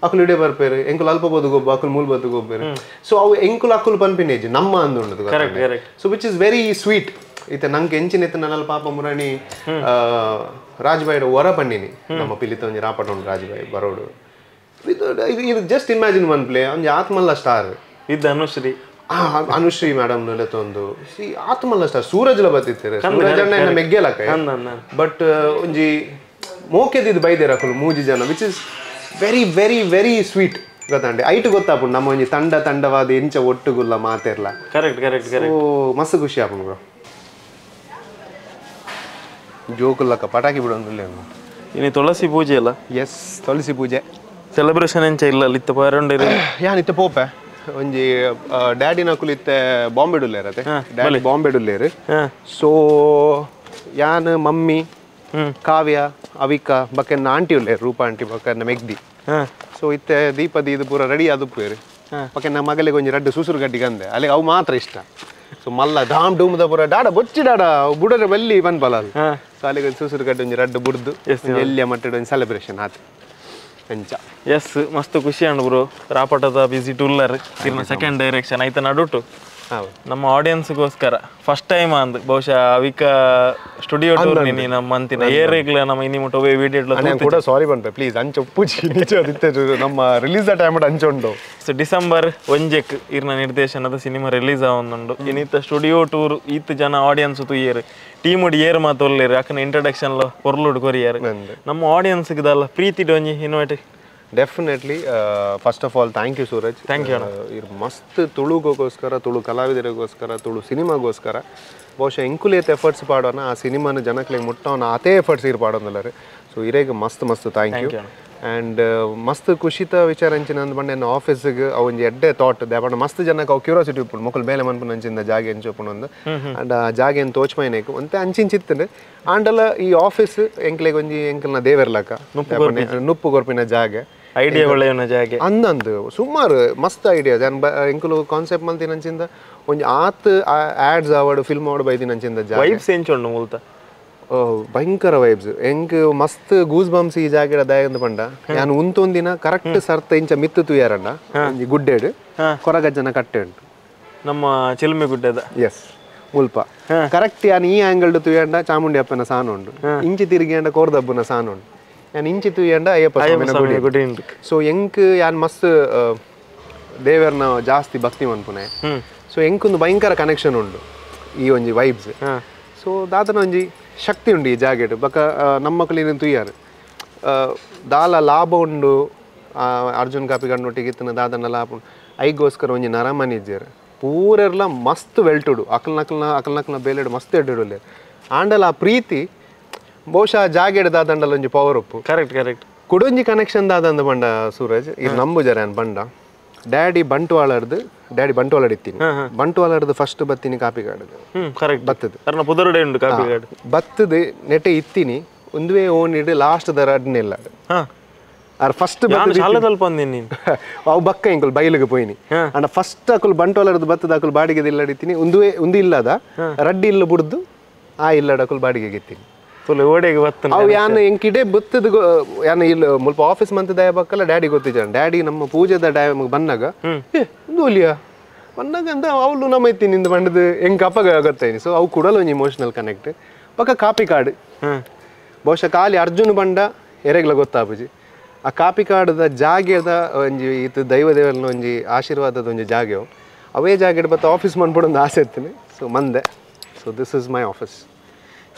ಅಕುಲು ಇಡೆ ಬರ್ಪೇರು ಎಂಕುಲ್ ಅಲ್ಪ ಬೋದು ಗೊಬ್ಬ ಅಕುಲ್ ಮೂಲ್ ಬದ್ದು ಗೊಬ್ಬೇರು ಸೊ ಅವು ಎಂಕುಲ್ ಅಕುಲ್ ಪನ್ಪಿನೇಜ್ ನಮ್ಮ ಅಂದು so which is very sweet ಇತ್ತೆ ನಂಗೆ ಎಂಚಿನ ಎತ್ತ ನನ್ನಲ್ಲಿ ಪಾಪ ಮುರಾಣಿ ರಾಜ್ಬಾಯಿಡ ಹೊರ ಪನ್ನಿನಿ ನಮ್ಮ ಪಿಲಿತ ಒಂಜಿ ರಾಪಟ ಉಂಟು ರಾಜ್ಬಾಯಿ ಬರೋಡು ಇದು ಜಸ್ಟ್ ಇಮ್ಯಾಜಿನ್ ಒನ್ ಪ್ಲೇ ಒಂಜಿ ಆತ್ಮಲ್ಲ ಸ್ಟಾರ್ ಇದು ಅನುಶ್ರೀ ಮೇಡಮ್ ತೊಂದು ಆತ್ಮಲ್ಲ ಸ್ಟಾರ್ ಸೂರಜ್ಲ ಬತ್ತಿತ್ತೇರೆ ಸೂರಜ್ ಅಣ್ಣ ಎನ್ನ ಮೆಗ್ಗೆಲಕ ಬಟ್ ಒಂಜಿ ಮೋಕೆದಿದ್ದು ಬೈದೇರ ಅಕುಲು ಮೂಜಿ ಜನ which is very very very sweet ಗೊತ್ತಾಂಡೆ ಐಟ್ ಗೊತ್ತಾಪುಂಡು ನಮ್ಮ ಒಂಜಿ ತಂಡವಾದ ಎಂಚ ಒಟ್ಟುಗುಲ್ಲ ಮಾತೆರ್ಲ ಕರೆಕ್ಟ್ ಮಸ್ತ್ ಖುಷಿ ಆಪುಂಡು ಬ್ರೋ ಜೋಕುಲ್ಲಕ್ಕ ಪಟಾಕಿ ಬಿಡೋದಿಲ್ಲ ಇನ್ನು ತುಳಸಿ ಪೂಜೆ ಅಲ್ಲ ಎಸ್ ತುಳಸಿ ಪೂಜೆ ಸೆಲೆಬ್ರೇಷನ್ ಎಂಚ ಇಲ್ಲ ಇತ್ತ ಪಾರಂಡ ಯಾನ್ ಇತ್ತೆ ಪೋಪೆ ಒಂಜಿ ಡ್ಯಾಡಿ ನಕುಲು ಇತ್ತೆ ಬಾಂಬೆ ಡುಲ್ಲೇರತೆ ಡ್ಯಾಡಿ ಬಾಂಬೆ ಡುಲ್ಲೇರು ಸೊ ಯಾನ್ ಮಮ್ಮಿ ಕಾವ್ಯ ಅವಿಕಾ ಬಕೆನ್ನ ಆಂಟಿ ಉಲ್ಲೇರು ರೂಪಾ ಆಂಟಿ ಬಕೆನ್ನ ಮೆಗ್ದಿ ಸೊ ಇತ್ತೆ ದೀಪದಿ ಇದು ಪೂರ ರೆಡಿ ಆದುಪ್ಪೇರು ಬಕೆನ್ನ ಮಗಳಿಗೆ ಒಂಜಿ ರಡ್ಡು ಸುಸುರು ಗಡ್ಡಿಗೆ ಅಂದೆ ಅಲ್ಲಿ ಅವು ಮಾತ್ರ ಇಷ್ಟ ಸೊ ಮಲ್ಲ ಧಾಮ್ ಡೂಮ್ದ ಪೂರ ಡಾಡ ಬೊಚ್ಚಿ ಡಾಡ ಬುಡರೆ ಬಲ್ಲಿ ಬನ್ಪಲ್ಲ ಸೊ ಅಲ್ಲಿಗೆ ಸುಸುರು ಗಡ್ಡೆ ಒಂಜಿ ರಡ್ಡು ಬುಡ್ದು ಎಲ್ಲಿಯ ಮಟ್ಟದ ಒಂದು ಸೆಲೆಬ್ರೇಷನ್ ಆತು ಎಂಚ ಎಸ್ ಮಸ್ತ್ ಖುಷಿ ಅಂಡ್ ಬ್ರೋ ರಾಪಟದ ವಿಸಿಟ್ ಉಲ್ಲರ್ ಇರ್ನ ಸೆಕೆಂಡ್ ಡೈರೆಕ್ಷನ್ ಆಯ್ತ ನಡುಟು ನಮ್ಮ ಆಡಿಯನ್ಸ್ಗೋಸ್ಕರ ಫಸ್ಟ್ ಟೈಮ್ ಅಂದ್ ಬಹುಶಃ ಅವಿಕಾ ಸ್ಟುಡಿಯೋ ಟೂರ್ ನೀ ನಮ್ಮ ಅಂತಿನ ಏರೆಗ್ಲ ನಮ್ಮ ಇನಿ ಮುಟ್ಟ ಹೋಗಿ ವಿಡಿಯೋ ಕೂಡ ಸಾರಿ ಬಂದೆ ಪ್ಲೀಸ್ ಅಂಚ ಪೂಜಿ ನಿಜ ನಮ್ಮ ರಿಲೀಸ್ ಟೈಮ್ ಅಂಚುಂಡು ಸೊ ಡಿಸೆಂಬರ್ 1 ಇರ್ನ ನಿರ್ದೇಶನದ ಸಿನಿಮಾ ರಿಲೀಸ್ ಆವೊಂದುಂಡು ಇನ್ನಿತ್ತ ಸ್ಟುಡಿಯೋ ಟೂರ್ ಈತ್ ಜನ ಆಡಿಯನ್ಸ್ ತುಯ್ಯರು ಟೀಮ್ ಏರ್ ಮಾತೊಲ್ಲೇರು ಯಾಕಂದ್ರೆ ಇಂಟ್ರಡಕ್ಷನ್ ಕೊರ್ಲುಡು ಕೊರಿಯರು ನಮ್ಮ ಆಡಿಯನ್ಸ್ಗೆ ಇದಲ್ಲ ಪ್ರೀತಿ ಡೊಂಜಿ invite definitely first of all thank you Suraj thank you ಇದು ಮಸ್ತ್ ತುಳುಗೋಸ್ಕರ ತುಳು ಕಲಾವಿದರಿಗೋಸ್ಕರ ತುಳು ಸಿನಿಮಾಗೋಸ್ಕರ ಬಹುಶಃ ಎಂಕುಲೇತ್ ಎಫರ್ಟ್ಸ್ ಪಾಡೋಣ ಆ ಸಿನಿಮಾನ ಜನಕ್ಕೆ ಮುಟ್ಟೋಣ ಅದೇ ಎಫರ್ಟ್ಸ್ ಇರು ಪಾಡೋನಲ್ಲ ರೀ ಸೊ ಇರೇಗ ಮಸ್ತ್ ಥ್ಯಾಂಕ್ ಯು ಆ್ಯಂಡ್ ಮಸ್ತ್ ಖುಷಿತ ವಿಚಾರ ಅಂಚಿನ ಬಂಡೆ ನನ್ನ ಆಫೀಸಿಗೆ ಅವೊಂದು ಎಡ್ಡೆ ಥಾಟ್ ದೇಪಂಡ ಮಸ್ತ್ ಜನಕ್ಕೆ ಅವು ಕ್ಯೂರಿಯಾಸಿಟಿ ಉಪ್ಪು ಮಕ್ಕಳು ಬೇಲೆ ಮನ್ಪುನ ಅಂಚಿಂದ ಜಾಗ ಎಂಚೋಪುಣ ಒಂದು ಆ್ಯಂಡ್ ಆ ಜಾಗ ಏನು ತೋಚ್ಮೈನೇಕು ಅಂತ ಅಂಚಿಂಚಿತ್ತಂಡೆ ಆಂಡಲ ಈ ಆಫೀಸ್ ಎಂಕ್ಲೆಗೆ ಒಂಜಿ ಎಂಕಲ್ನ ದೇವೆರ್ಲಕ ನುಪ್ಪು ಕೊರ್ಪಿನ ಜಾಗ ಐಡಿಯಾ ಒಳ್ಳೆಯ ಜಾಗೆ ಅಂದಂದು ಸುಮಾರು ಮಸ್ತ್ ಐಡಿಯಾ ಎಂಕುಲು ಕಾನ್ಸೆಪ್ಟ್ ಮಲ್ತಿನಂಚಿಂದ ಒಂಜಿ ಆತ್ ಆಡ್ಸ್ ಆವಡ್ ಫಿಲ್ಮ್ ಆವಡ್ ಬೈದಿನಂಚಿಂದ ಜಾಗ ವೈಬ್ಸ್ ಎಂಚುಂಡು ಮೂಲ್ತ ಭಯಂಕರ ವೈಬ್ಸ್ ಎಂಕ್ ಮಸ್ತ್ ಗೂಸ್ ಬಂಪ್ಸ್ ಈ ಜಾಗ ದಯಂದ ಪಂಡ ನಾನು ಉಂತೊಂದಿನ ಕರೆಕ್ಟ್ ಸರ್ತ ಇಂಚ ಮಿತ್ತು ತುಯ್ಯಾರಂಡ ಒಂಜಿ ಗುಡ್ಡೆಡ್ ಕೊರಗಜ್ಜನ ಕಟ್ಟೆ ಉಂಟು ನಮ್ಮ ಚಿಲ್ಮೆ ಗುಡ್ಡೆದ ಎಸ್ ಮುಲ್ಪ ಕರೆಕ್ಟ್ ಯಾನ್ ಈ ಆಂಗಲ್ ತುಯ್ಯಂಡ ಚಾಮುಂಡಿ ಅಪ್ಪನ ಸಾನ ಉಂಡು ಇಂಚಿ ತಿರುಗಿಯಂಡ ಕೋರ್ದಬ್ಬನ ಸಾನ ಉಂಡು ಯಾನ್ ಇಂಚಿ ತುಯ್ಯಂಡ ಅಯ್ಯಪ್ಪ ಗುಡಿ ಉಂಟು ಸೊ ಎಂಕ್ ಯಾನ್ ಮಸ್ತ್ ದೇವರ್ನ ಜಾಸ್ತಿ ಭಕ್ತಿ ಮನ್ಪುನೆ ಸೊ ಎಂಕೊಂದು ಭಯಂಕರ ಕನೆಕ್ಷನ್ ಉಂಡು ಈ ಒಂಜಿ ವೈಬ್ಸ್ ಸೊ ದಾತನ ಒಂಜಿ ಶಕ್ತಿ ಉಂಡು ಈ ಜಾಗೆಟ್ ಬಕ ನಮ್ಮ ಮಕ್ಕಳಿನ ತುಯ್ಯಾರು ದಾಲ ಲಾಭ ಉಂಡು ಅರ್ಜುನ್ ಕಾಪಿಕಾಡ್ ನೊಟ್ಟಿಗೆ ಇತ್ತನ ದಾದನ ಲಾಭ ಐಗೋಸ್ಕರ ಒಂಜಿ ನರಮನಿ ಇಜ್ಜೇರು ಪೂರೆರ್ಲ ಮಸ್ತ್ ವೆಲ್ಟುಡು ಅಕಲ್ನಕ್ಲನ ಬೇಲೆಡು ಮಸ್ತ್ ಎಡ್ಡುಡು ಆಂಡಲ ಆ ಪ್ರೀತಿ ಬಹುಶಃ ಜಾಗೆಡ್ ದಾದಂಡಲ ಒಂಜಿ ಪವರ್ ಉಪ್ಪು ಕರೆಕ್ಟ್ ಕುಡೊಂಜಿ ಕನೆಕ್ಷನ್ ದಾದಂದ ಬಂಡ ಸೂರಜ್ ಇದು ನಂಬು ಜರ ಬಂಡ ಡ್ಯಾಡಿ ಬಂಟ್ವಾಳರ್ದು ಡ್ಯಾಡಿ ಬಂಟ್ವಾಳ ಇತ್ತೀನಿ ಬಂಟ್ವಾಳರ್ದು ಫಸ್ಟ್ ಬತ್ತೀನಿ ಕಾಪಿಕಾಡ್ ಕರೆಕ್ಟ್ ಬತ್ತದು ಪುದರುಡೆ ಉಂಡು ಕಾಪಿಕಾಡ್ ಬತ್ತದು ನೆಟೆ ಇತ್ತೀನಿ ಒಂದುವೇ ಓನ್ ಇಡು ಲಾಸ್ಟ್ ದರ ಅಡ್ನೆಲ್ಲ ಆರ್ ಫಸ್ಟ್ ಅವು ಬಕ್ಕ ಎಂಕುಲ್ ಬೈಲಿಗೆ ಪೋಯಿನಿ ಅಂಡ ಫಸ್ಟ್ ಅಕುಲ್ ಬಂಟ್ವಾಳರ್ದು ಬತ್ತದ ಅಕುಲ್ ಬಾಡಿಗೆ ಇಲ್ಲಡಿತೀನಿ ಒಂದು ಇಲ್ಲದ ರಡ್ಡಿ ಇಲ್ಲ ಬುಡ್ದು ಆ ಇಲ್ಲಡ ಅಕುಲ್ ಬಾಡಿಗೆ ಗೆತ್ತೀನಿ ಓಡೆಗೆ ಬತ್ತ ಅವು ಯಾನ್ ಎಂಕಿಡೆ ಬತ್ತದ ಯಾನ ಇಲ್ಲ ಮುಲ್ಪ ಆಫೀಸ್ ಮಂತ್ ದಯ ಬಕ್ಕಲ್ಲ ಡ್ಯಾಡಿ ಗೊತ್ತಿದ್ದ ಡ್ಯಾಡಿ ನಮ್ಮ ಪೂಜೆದ ಟೈಮ್ ಬಂದಾಗ ನೂಲಿಯಾ ಬಂದಾಗ ಅಂತ ಅವಳು ನಮ್ಮ ಐತಿ ನಿಂದ ಬಂಡದು ಹೆಂಗೆ ಅಪ್ಪಗ ಗೊತ್ತೇನಿ ಸೊ ಅವು ಕೂಡಲ್ಲ ಒಂದು ಇಮೋಷನಲ್ ಕನೆಕ್ಟ್ ಪಕ್ಕ ಕಾಪಿ ಕಾರ್ಡ್ ಬಹುಶಃ ಖಾಲಿ ಅರ್ಜುನ್ ಬಂಡ ಎರೆಗ್ಲ ಗೊತ್ತಾಪುಜಿ ಆ ಕಾಪಿ ಕಾರ್ಡ್ದ ಜಾಗೆದ ಒಂಜಿ ಇತ್ತು ದೈವ ದೇವರನ ಒಂಜಿ ಆಶೀರ್ವಾದದ ಒಂಜಿ ಜಾಗೆವು ಅವೇ ಜಾಗ ಬತ್ತು ಆಫೀಸ್ ಮಾಡ್ಬಿಡು ಒಂದು ಆಸೆ ಇರ್ತೀನಿ ಸೊ ಮಂದೆ so this is my office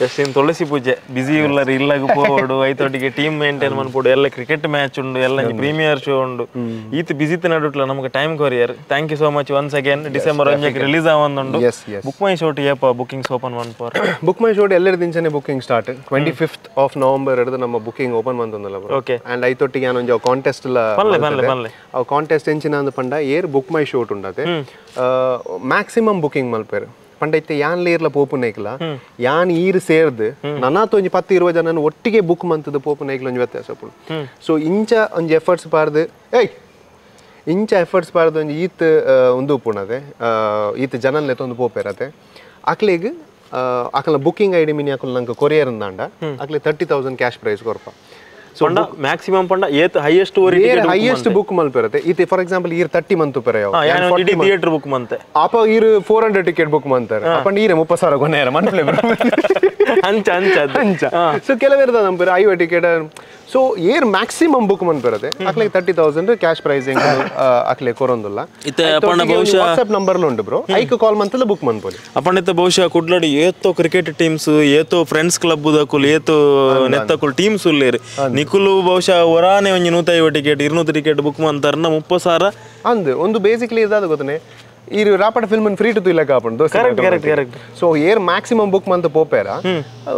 just in Tulsi ಪೂಜೆ ಬಿಸಿ ಉಳ್ಳರು ಇಲ್ಲಾಗ ಪೋಡು ಐತೊಟ್ಟಿಗೆ ಟೀಮ್ ಮೇಂಟೈನ್ ಮಾಡ್ಬೋದು ಎಲ್ಲ ಕ್ರಿಕೆಟ್ ಮ್ಯಾಚ್ ಉಂಡು ಎಲ್ಲ ಪ್ರೀಮಿಯರ್ ಶೋ ಉಂಡು ಈತ್ ಬಿಸಿತ್ ನಡುಟ್ಲ ನಮಗೆ ಟೈಮ್ ಕೊರಿಯರ್ thank you so much once again December 1 release ಆವೊಂದುಂಡು ಬುಕ್ ಮೈ ಶೋಟ್ ಏಪ ಬುಕಿಂಗ್ಸ್ ಓಪನ್ ಮನ್ಪೋರ್ ಬುಕ್ ಮೈ ಶೋಟ್ ಎಲ್ಲರ ದಿಂಚನೆ booking start 25th of November ಹಿಡಿದು ನಮ್ಮ ಬುಕಿಂಗ್ ಓಪನ್ ಮಂತೊಂದಲ್ಲ ಓಕೆ ಅಂಡ್ ಐತೊಟ್ಟಿಗೆ ಏನೊಂದು ಕಾಂಟೆಸ್ಟ್ ಆ ಕಾಂಟೆಸ್ಟ್ ಎಂಚಿನ ಅಂದ ಪಂಡ ಏರ್ ಬುಕ್ ಮೈ ಶೋಟ್ ಉಂಡತೆ ಮ್ಯಾಕ್ಸಿಮಮ್ ಬುಕಿಂಗ್ ಮಲ್ಪೇರು ಪಂಡೈತೆ ಯಾನ್ ಲೇರ್ಲ ಪೋಪುನೈಕ್ಲ ಯಾನ್ ಈರ್ ಸೇರ್ದು ನನ್ನಾತು ಒಂಜಿ 10-20 ಜನ ಒಟ್ಟಿಗೆ ಬುಕ್ ಮಂತದ ಪೋಪುನೈಕ್ಲ ಒಂಜಿ ವ್ಯತ್ಯಾಸ ಪುಡು ಸೊ ಇಂಚ ಒಂಜಿ ಎಫರ್ಟ್ಸ್ ಪಾರ್ದು ಇಂಚ ಎಫರ್ಟ್ಸ್ ಪಾರ್ದು ಒಂಜಿ ಈತ್ ಒಂದು ಪುಣದೆ ಈತ್ ಜನಲ್ಲೆ ತೊಂದು ಪೋಪೇರತೆ ಅಕ್ಲೆಗ್ ಅಕಲ್ನ ಬುಕಿಂಗ್ ಐಡಿ ಮಿನಿ ಅಕಲ್ ನಂಗೆ ಕೊರಿಯರ್ ಅಂದಾಂಡ ಅಕ್ಲೆ 30,000 ಕ್ಯಾಶ್ ಪ್ರೈಸ್ ಕೊರ್ಪ ಸೊ ಮ್ಯಾಕ್ಸಿಮಮ್ ಪಂಡ ಏತ್ ಹೈಯೆಸ್ಟ್ ಬುಕ್ ಮಲ್ಪಿರತ್ತೆ ಈತೆ ಫಾರ್ ಎಕ್ಸಾಂಪಲ್ ಈರ್ 30 ಮಂತ್ ಪೆರ ಥಿಯೇಟರ್ ಬುಕ್ ಮಂತೆ ಅಪ ಈರ್ 400 ಟಿಕೆಟ್ ಬುಕ್ ಮಂತಾರೆ ಅಪಂಡ ಈರೆ 30,000 ಕೊನೆಯರ ಮನ್ಪ್ಲೆ ಅಂಚ ಅಂಚ ಅಂಚ ಸೊ ಕೆಲವೇರ್ದ ನಂಪರ 50 ಟಿಕೆಟ್ ಸೊ ಏರ್ ಮ್ಯಾಕ್ಸಿಮಮ್ ಬುಕ್ ಮನ್ಪಿರತ್ತೆ ಅಕ್ಲೆ 30,000 ಕ್ಯಾಶ್ ಪ್ರೈಸಿಂಗ್ ಅಕ್ಲೆ ಕೊರೊಂದುಲ್ಲ ಇತ್ತೆ ಅಪಂಡ ಬಹುಶಃ ವಾಟ್ಸ್ಆಪ್ ನಂಬರ್ ಉಂಟು ಬ್ರೋ ಐಕ್ ಕಾಲ್ ಮಂತಲ್ಲ ಬುಕ್ ಮನ್ಪೋಲಿ ಅಪಂಡ ಇತ್ತೆ ಬಹುಶಃ ಕುಡ್ಲಡಿ ಏತೋ ಕ್ರಿಕೆಟ್ ಟೀಮ್ಸ್ ಏತೋ ಫ್ರೆಂಡ್ಸ್ ಕ್ಲಬ್ ದಕುಲ್ ಏತೋ ನೆತ್ತಕುಲ್ ಟೀಮ್ಸ್ ಉಲ್ಲೇರು ನಿಕುಲು ಬಹುಶಃ ಒರಾನೆ ಒಂಜಿ 150 ಟಿಕೆಟ್ 200 ಟಿಕೆಟ್ ಬುಕ್ ಮಂತಾರನ 30,000 ಅಂದ್ ಒಂದು ಬೇಸಿಕ್ಲಿ ಇದಾದ ಗೊತ್ತನೆ ಈ ರಾಪಟ ಫಿಲ್ಮ್ ಫ್ರೀ ಟು ತುಲ್ಲ ಕಾಪುಂಡು ಕರೆಕ್ಟ್ ಸೊ ಏರ್ ಮ್ಯಾಕ್ಸಿಮಮ್ ಬುಕ್ ಮಂತ್ ಪೋಪೇರ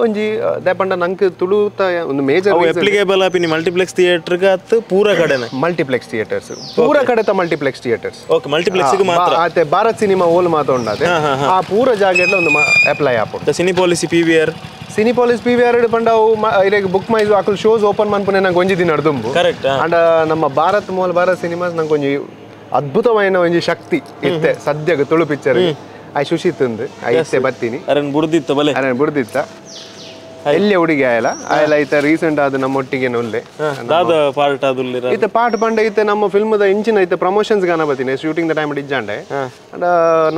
ಒಂಜಿ ದಪಂಡ ನಂಗೆ ತುಳುತ ಒಂದು ಮೇಜರ್ ಅಪ್ಲಿಕೇಬಲ್ ಆಪಿನಿ ಮಲ್ಟಿಪ್ಲೆಕ್ಸ್ ಥಿಯೇಟರ್ ಗ ಪೂರ ಕಡೆನೆ ಮಲ್ಟಿಪ್ಲೆಕ್ಸ್ ಥಿಯೇಟರ್ಸ್ ಪೂರ ಕಡೆತ ಮಲ್ಟಿಪ್ಲೆಕ್ಸ್ ಥಿಯೇಟರ್ಸ್ ಓಕೆ ಮಲ್ಟಿಪ್ಲೆಕ್ಸ್ ಗೆ ಮಾತ್ರ ಆತೆ ಭಾರತ್ ಸಿನಿಮಾ ಓಲ್ ಮಾತೊಂಡಾದೆ ಆ ಪೂರ ಜಾಗೆಡ್ಲ ಒಂದು ಅಪ್ಲೈ ಆಪುಂಡು ಸಿನಿಪಾಲಿಸಿ PVR ಸಿನಿಪಾಲಿಸ್ PVR ಪಂಡ ಇರೆಗ್ ಬುಕ್ ಮೈ ಅಕಲ್ ಶೋಸ್ ಓಪನ್ ಮನ್ಪುನೆ ನಂಗೆ ಒಂಜಿ ದಿನ ನಡ್ದುಂಬು ಕರೆಕ್ಟ್ ಅಂಡ ನಮ್ಮ ಭಾರತ್ ಸಿನಿಮಾಸ್ ನಂಗೆ ಒಂಜಿ ಅದ್ಭುತమైన ಒಂಜಿ ಶಕ್ತಿ ಇತ್ತೆ ಸದ್ಯಗ ತುಳು ಪಿಕ್ಚರ್ ಆಯ್ ಸುಶಿತಂದು ಐತೆ ಬರ್ತೀನಿ ಅರನ್ ಬುಡ್ದಿತ್ತ ಎಲ್ಲಿ ಹುಡುಗಿ ಆಯಲ ಐತ ರೀಸೆಂಟ್ ಆದ ನಮ್ಮೊಟ್ಟಿಗೆ ನೊಲ್ಲೆ ದಾದ ಪಾರ್ಟ್ ಆದುಲ್ಲಿರ ಇತ್ತೆ ಪಾರ್ಟ್ ಪಂಡ ಐತೆ ನಮ್ಮ ಫಿಲ್ಮ್ ದ ಇಂಚಿನ ಐತೆ ಪ್ರಮೋಷನ್ಸ್ ಗಾನ ಬತ್ತೀನಿ ಶೂಟಿಂಗ್ ದ ಟೈಮ್ ಇಜ್ಜಾಂಡೆ ಅಂಡ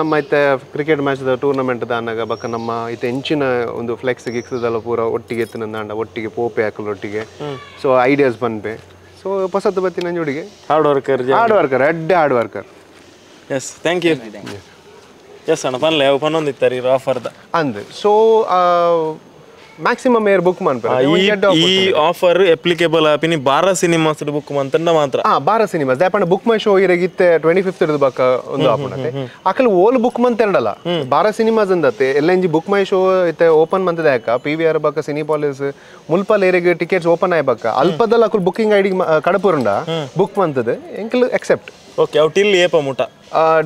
ನಮ್ಮ ಐತೆ ಕ್ರಿಕೆಟ್ ಮ್ಯಾಚ್ ದ ಟೂರ್ನಮೆಂಟ್ ದ ಅನ್ನಗ ಬಕ್ಕ ನಮ್ಮ ಐತೆ ಇಂಚಿನ ಒಂದು ಫ್ಲೆಕ್ಸ್ ಗಿಕ್ಸ್ ದಲ್ಲ ಪೂರ ಒಟ್ಟಿಗೆ ಎತ್ತಿನಂದಾಂಡ ಒಟ್ಟಿಗೆ ಪೋಪೆ ಹಾಕಲ್ ಒಟ್ಟಿಗೆ ಸೊ ಐಡಿಯಾಸ್ ಬಂದ್ಬೆ ಸೊ ಹೊಸತ್ತು ಬತ್ತಿ ನಂಜುಡಿಗೆ hard worker hard worker yes thank you yes ಅಣ್ಣ ಪನ್ಲೆ ಪನ್ನೊಂದಿತ್ತಾರೆ ಆಫರ್ದ ಅಂದ್ ಸೊ ಮ್ಯಾಕ್ಸಿಮಮ್ ಏರ್ ಬುಕ್ ಮಾಡ್ತಾರೆ ಈ ಆಫರ್ ಅಪ್ಲಿಕೇಬಲ್ ಆಪಿನಿ ಬಾರ ಸಿನಿಮಾಸ್ ಬುಕ್ ಮಂತಂಡ ಮಾತ್ರ ಬಾರ ಸಿನಿಮಾಸ್ ದಾಪಂಡ ಬುಕ್ ಮೈ ಶೋ ಇರಗಿತ್ತೆ 25th ಇರ್ದು ಬಕ್ಕ ಒಂದು ಆಪುಂಡತೆ ಅಕಲ್ ಓಲ್ ಬುಕ್ ಮಂತ್ ಎರಡಲ್ಲ ಬಾರ ಸಿನಿಮಾಸ್ ಅಂದತ್ತೆ ಎಲ್ಲಂಜಿ ಬುಕ್ ಮೈ ಶೋ ಇತ್ತೆ ಓಪನ್ ಮಂತದ ಯಾಕ PVR ಬಕ್ಕ ಸಿನಿಪಾಲಿಸ್ ಮುಲ್ಪಲ್ ಏರಿಗೆ ಟಿಕೆಟ್ಸ್ ಓಪನ್ ಆಯ್ ಬಕ್ಕ ಅಲ್ಪದಲ್ಲ ಅಕಲ್ ಬುಕಿಂಗ್ ಐಡಿ ಕಡಪುರುಂಡ ಬುಕ್ ಮಂತದ ಎಂಕಲ್ ಅಕ್ಸೆಪ್ಟ್ ಓಕೆ ಅವು ಟಿಲ್ ಏಪ ಮುಟ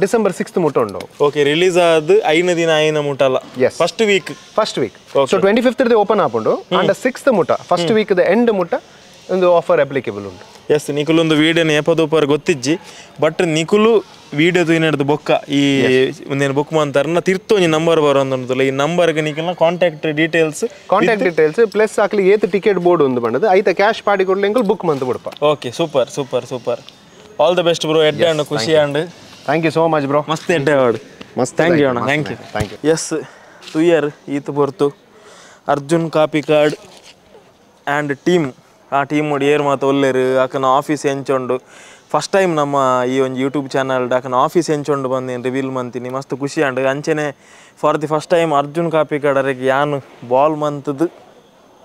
ಡಿಸೆಂಬರ್ 6th ಮುಟ ಉಂಡು ಓಕೆ ರಿಲೀಸ್ ಆದ ಐನ ದಿನ ಐನ ಮುಟ ಅಲ್ಲ ಫಸ್ಟ್ ವೀಕ್ ಸೊ 25th ಇರ್ದು ಓಪನ್ ಆಪುಂಡು ಅಂಡ್ 6th ಮುಟ ಫಸ್ಟ್ ವೀಕ್ ದ ಎಂಡ್ ಮುಟ ಒಂದು ಆಫರ್ ಅಪ್ಲಿಕೇಬಲ್ ಉಂಟು ಎಸ್ ನಿಕುಲು ಒಂದು ವಿಡಿಯೋನ ಏಪದೂಪರ್ ಗೊತ್ತಿಜ್ಜಿ ಬಟ್ ನಿಕುಲು ವಿಡಿಯೋ ಏನಾಡ್ದು ಬೊಕ್ಕ ಈ ಒಂದೇನು ಬುಕ್ ಮಾಡ್ತಾರ ತಿರ್ತು ಒಂಜಿ ನಂಬರ್ ಬರೋಂದುಂಟಲ್ಲ ಈ ನಂಬರ್ಗೆ ನಿಕಲ್ನ ಕಾಂಟ್ಯಾಕ್ಟ್ ಡೀಟೇಲ್ಸ್ ಪ್ಲಸ್ ಆಕ್ಲಿ ಏತ್ ಟಿಕೆಟ್ ಬೋರ್ಡ್ ಒಂದು ಬಂದದ್ದು ಐತ ಕ್ಯಾಶ್ ಪಾಡಿ ಕೊಡ್ಲಿ ಬುಕ್ ಮಂತ್ ಬಿಡಪ್ಪ okay super all the best bro ಎಡ್ಡೆ ಅಣ್ಣ ಖುಷಿ and thank you so much bro ಮಸ್ತ್ ಎಡ್ಡೆ ಅವಾರ್ಡ್ ಮಸ್ತ್ ಥ್ಯಾಂಕ್ ಯು ಅಣ್ಣ ಥ್ಯಾಂಕ್ ಯು ಎಸ್ ತುಯರ್ ಈತ ಬರ್ತು ಅರ್ಜುನ್ ಕಾಪಿಕಾಡ್ ಆ್ಯಂಡ್ ಟೀಮ್ ಆ ಟೀಮ್ ನೋಡಿ ಏರ್ ಮಾತು ಒಲ್ಲೇರು ಆಕನ ಆಫೀಸ್ ಹೆಂಚೊಂಡು ಫಸ್ಟ್ ಟೈಮ್ ನಮ್ಮ ಈ ಒಂದು ಯೂಟ್ಯೂಬ್ ಚಾನಲ್ಡ್ ಆಕನ ಆಫೀಸ್ ಹೆಂಚೊಂಡು ಬಂದೇನು ರಿವೀಲ್ ಮಂತೀನಿ ಮಸ್ತ್ ಖುಷಿ ಅಂಡ್ ಅಂಚೆನೆ for the first time Arjun ಕಾಪಿಕಾಡರಿಗೆ ಯಾನು ಬಾಲ್ ಮಂತದ್ದು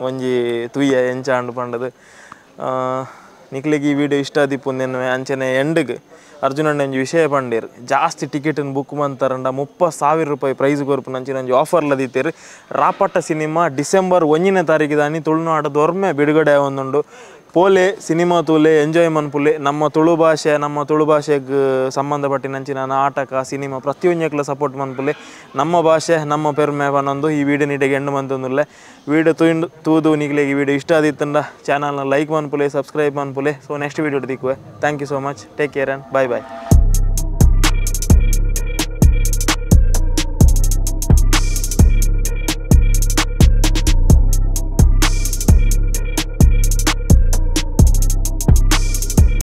ಒಂಜಿ ತುಯ್ಯ ಹೆಂಚ ಅಂಡು ಪಂಡದು ನಿಕ್ಲಿಗೆ ಈ ವಿಡಿಯೋ ಇಷ್ಟ ಆದಿಪ್ಪುಂದೇನು ಅಂಚೆನೆ ಎಂಡ್ಗೆ ಅರ್ಜುನ್ ಅಣ್ಣ ಒಂಜಿ ವಿಷಯ ಪಂಡೇರು ಜಾಸ್ತಿ ಟಿಕೆಟನ್ನು ಬುಕ್ ಮಂತಾರಂಡ 30,000 ರೂಪಾಯಿ ಪ್ರೈಸ್ ಕೊರ್ಪು ನಂಚಿನ ಒಂಜಿ ಆಫರ್ಲ ದೀತೇರು ರಾಪಟ ಸಿನಿಮಾ ಡಿಸೆಂಬರ್ 1ನೇ ತಾರೀಕು ದಾನಿ ತುಳುನಾಡು ದೊರ್ಮೆ ಬಿಡುಗಡೆ ಒಂದುಂಡು ಪೋಲೆ ಸಿನಿಮಾ ತೂಲೆ ಎಂಜಾಯ್ ಮನ್ಪುಲೆ ನಮ್ಮ ತುಳು ಭಾಷೆಗೆ ಸಂಬಂಧಪಟ್ಟಿನಂಚಿನ ನಾಟಕ ಸಿನಿಮಾ ಪ್ರತಿಯೊಂದಕ್ಲ ಸಪೋರ್ಟ್ ಮನ್ಪುಲೆ ನಮ್ಮ ಭಾಷೆ ನಮ್ಮ ಪೆರ್ಮೆ ಅನ್ನೊಂದು ಈ ವಿಡಿಯೋ ನೀಟಾಗಿ ಎಂಡ್ ಮಂತಂದುಲ್ಲೆ ವಿಡಿಯೋ ತೂದು ನಿಗ್ಲಿಗೆ ಈ ವಿಡಿಯೋ ಇಷ್ಟ ಆದಿತ್ತಂಡ ಚಾನಲ್ನ ಲೈಕ್ ಮನ್ಪುಲೆ ಸಬ್ಸ್ಕ್ರೈಬ್ ಮನ್ಪುಲೆ ಸೊ ನೆಕ್ಸ್ಟ್ ವಿಡಿಯೋ ದಿಕ್ಕುವೆ thank you so much take care and bye